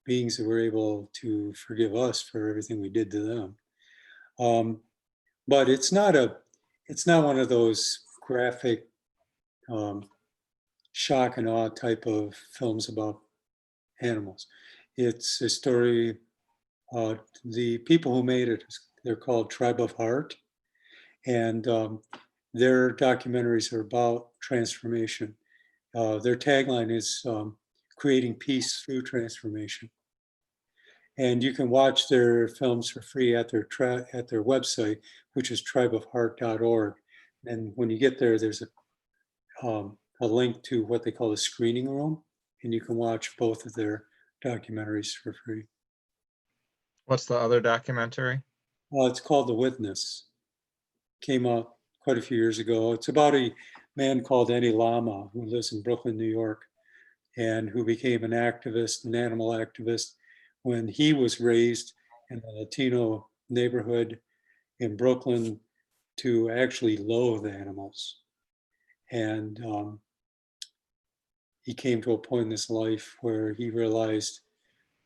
beings that were able to forgive us for everything we did to them. But it's not one of those graphic shock and awe type of films about animals. It's a story. The people who made it, they're called Tribe of Heart, and their documentaries are about transformation. Their tagline is creating peace through transformation. And you can watch their films for free at their website, which is tribeofheart.org. And when you get there, there's a link to what they call a screening room, and you can watch both of their documentaries for free. What's the other documentary? It's called The Witness. Came out quite a few years ago. It's about a man called Eddie Lama who lives in Brooklyn, New York, and who became an activist, an animal activist, when he was raised in a Latino neighborhood in Brooklyn to actually loathe animals. And he came to a point in his life where he realized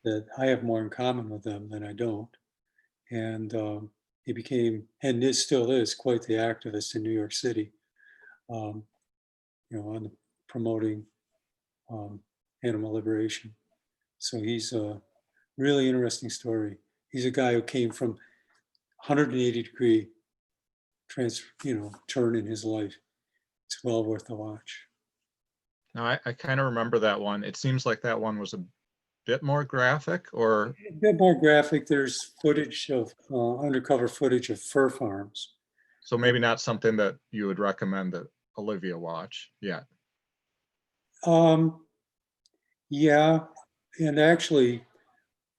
that I have more in common with them than I don't. And he became, and still is, quite the activist in New York City, on promoting animal liberation. So he's a really interesting story. He's a guy who came from 180-degree turn in his life. It's well worth a watch. Now, I kind of remember that one. It seems like that one was a bit more graphic, or A bit more graphic. There's footage of undercover footage of fur farms. so maybe not something that you would recommend that Olivia watch yet. Yeah, and actually,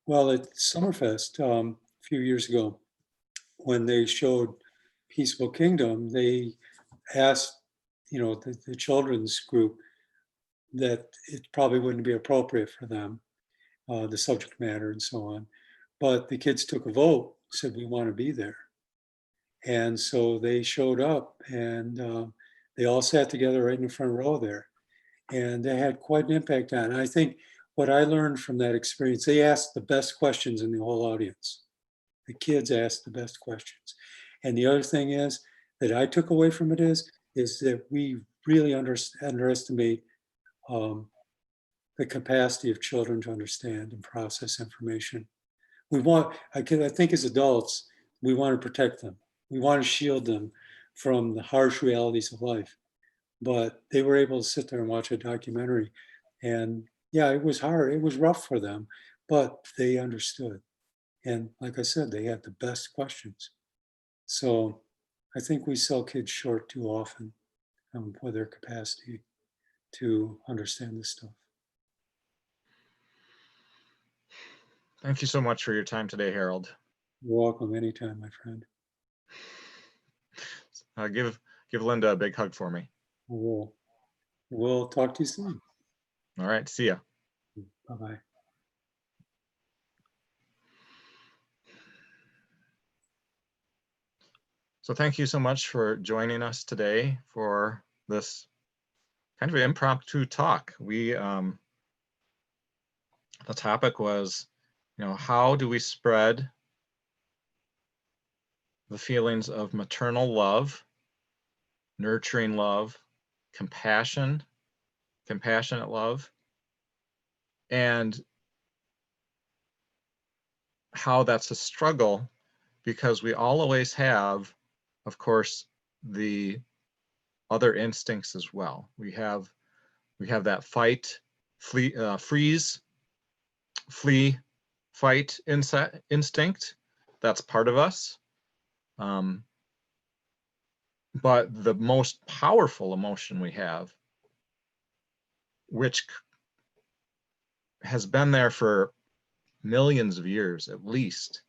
well, at Summerfest a few years ago, when they showed Peaceful Kingdom, they asked, the children's group that it probably wouldn't be appropriate for them, the subject matter and so on. But the kids took a vote, said we want to be there. And so they showed up, and they all sat together right in the front row there. And they had quite an impact on it. I think what I learned from that experience, they asked the best questions in the whole audience. The kids asked the best questions. And the other thing is that I took away from it is that we really underestimate the capacity of children to understand and process information. I think as adults, we want to protect them. We want to shield them from the harsh realities of life. But they were able to sit there and watch a documentary. And yeah, it was hard. It was rough for them, but they understood. And like I said, they had the best questions. So I think we sell kids short too often for their capacity to understand this stuff. Thank you so much for your time today, Harold. You're welcome anytime, my friend. Give Linda a big hug for me. We'll talk to you soon. All right, see ya. Bye-bye. So thank you so much for joining us today for this kind of impromptu talk. The topic was, how do we spread the feelings of maternal love, nurturing love, compassionate love, and how that's a struggle because we always have, of course, the other instincts as well. We have that fight, freeze, flee, fight instinct. That's part of us. But the most powerful emotion we have, which has been there for millions of years at least,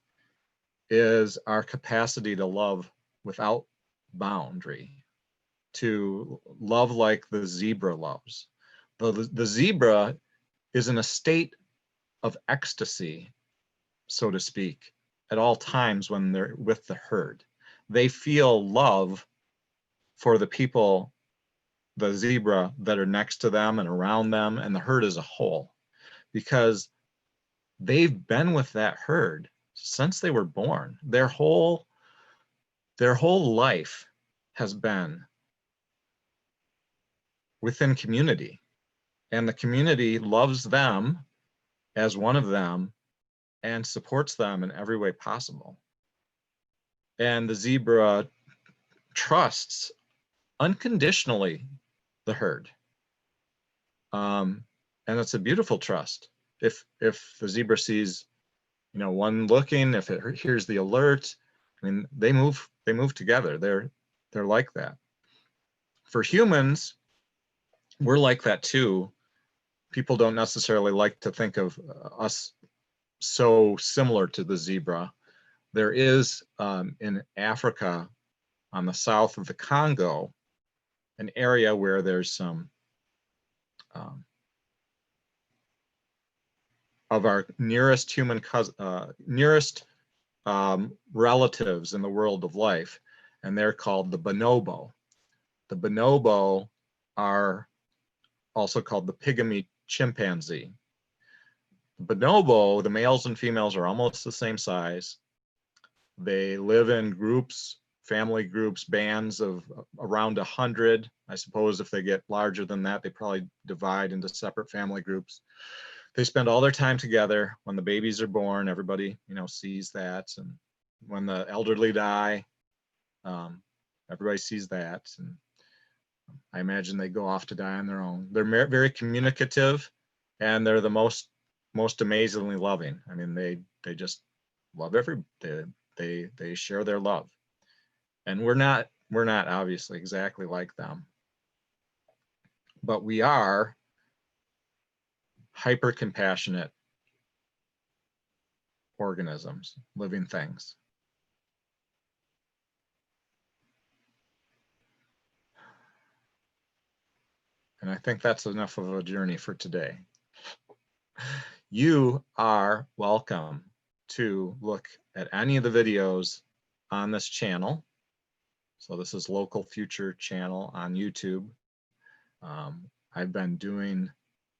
is our capacity to love without boundary, to love like the zebra loves. The zebra is in a state of ecstasy, so to speak, at all times when they're with the herd. They feel love for the people, the zebra, that are next to them and around them, and the herd as a whole, because they've been with that herd since they were born. Their whole life has been within community, and the community loves them as one of them and supports them in every way possible. And the zebra trusts unconditionally the herd. And it's a beautiful trust. If the zebra sees, one looking, if it hears the alert, I mean, they move together. They're like that. For humans, we're like that too. People don't necessarily like to think of us so similar to the zebra. There is in Africa, on the south of the Congo, an area where there's some of our nearest human relatives in the world of life, and they're called the bonobo. The bonobo are also called the pygmy chimpanzee. The bonobo, the males and females are almost the same size. They live in groups, family groups, bands of around 100. I suppose if they get larger than that, they probably divide into separate family groups. they spend all their time together. When the babies are born, everybody, sees that. And when the elderly die, everybody sees that. And I imagine they go off to die on their own. They're very communicative, and they're the most amazingly loving. I mean, they just love they share their love. And we're not obviously exactly like them, but we are hyper compassionate organisms, living things. And I think that's enough of a journey for today. You are welcome to look at any of the videos on this channel. So this is Local Future channel on YouTube. I've been doing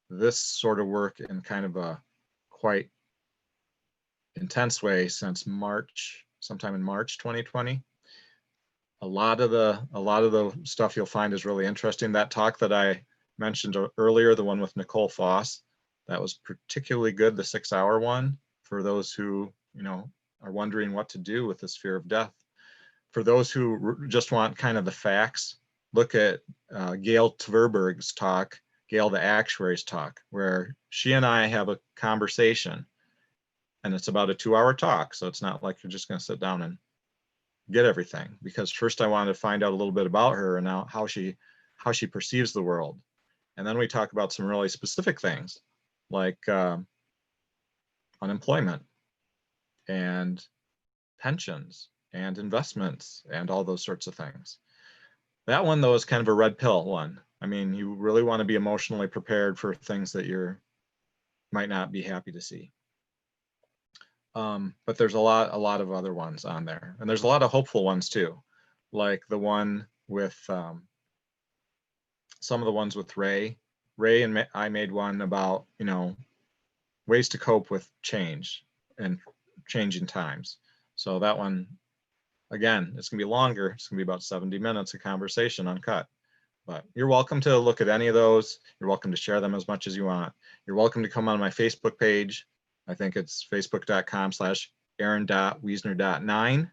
this sort of work in kind of a quite intense way since sometime in March 2020. A lot of the stuff you'll find is really interesting. That talk that I mentioned earlier, the one with Nicole Foss, that was particularly good, the 6-hour one, for those who are wondering what to do with this fear of death. For those who just want kind of the facts, look at Gail Tverberg's talk, Gail the Actuary's talk, where she and I have a conversation, and it's about a 2-hour talk. So it's not like you're just going to sit down and get everything, because first I wanted to find out a little bit about her and now how she perceives the world. And then we talk about some really specific things like unemployment and pensions and investments and all those sorts of things. That one, though, is kind of a red pill one. I mean, you really want to be emotionally prepared for things that you might not be happy to see. But there's a lot of other ones on there, and there's a lot of hopeful ones too, like the one with some of the ones with Rae and I made one about ways to cope with change and changing times. So that one, again, it's gonna be longer. It's gonna be about 70 minutes of conversation uncut. But you're welcome to look at any of those. You're welcome to share them as much as you want. You're welcome to come on my Facebook page. I think it's facebook.com/Erin.Wissner.9.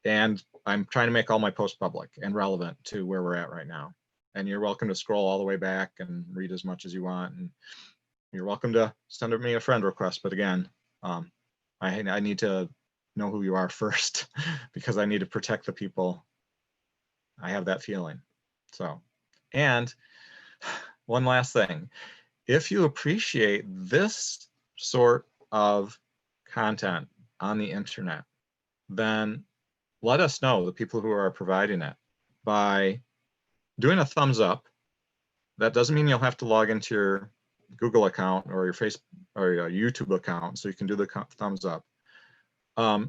And I'm trying to make all my posts public and relevant to where we're at right now. And you're welcome to scroll all the way back and read as much as you want. And you're welcome to send me a friend request. But again, I need to know who you are first, because I need to protect the people. I have that feeling. So, and one last thing, if you appreciate this sort of content on the internet, then let us know, the people who are providing it, by doing a thumbs up. That doesn't mean you'll have to log into your Google account or your Facebook or your YouTube account, so you can do the thumbs up.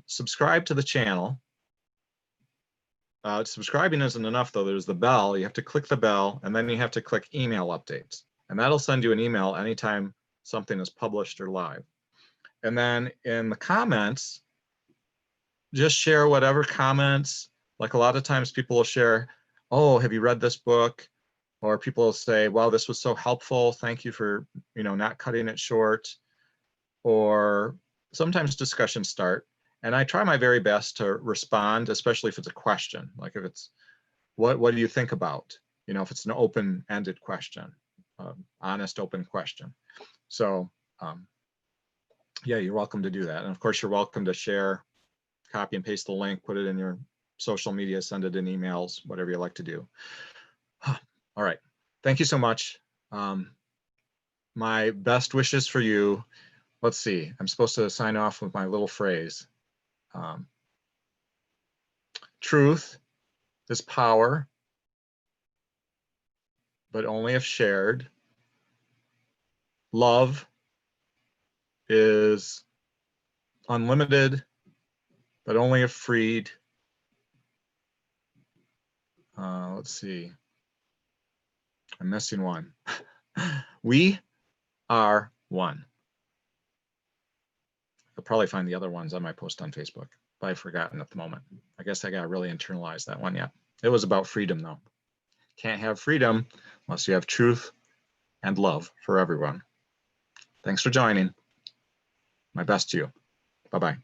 Subscribe to the channel. Subscribing isn't enough, though. There's the bell. You have to click the bell, and then you have to click email updates, and that'll send you an email anytime something is published or live. And then in the comments, just share whatever comments. Like a lot of times people will share, oh, have you read this book? Or people will say, wow, this was so helpful. Thank you for not cutting it short. Or sometimes discussions start, and I try my very best to respond, especially if it's a question. Like if it's, what do you think about? If it's an open-ended question, honest, open question. So yeah, you're welcome to do that. And of course, you're welcome to share, copy and paste the link, put it in your social media, send it in emails, whatever you like to do. All right, thank you so much. My best wishes for you. Let's see, I'm supposed to sign off with my little phrase. Truth is power, but only if shared. Love is unlimited, but only if freed. Let's see, I'm missing one. We are one. I'll probably find the other ones on my post on Facebook, but I've forgotten at the moment. I guess I got to really internalize that one yet. It was about freedom, though. Can't have freedom unless you have truth and love for everyone. Thanks for joining. My best to you. Bye-bye.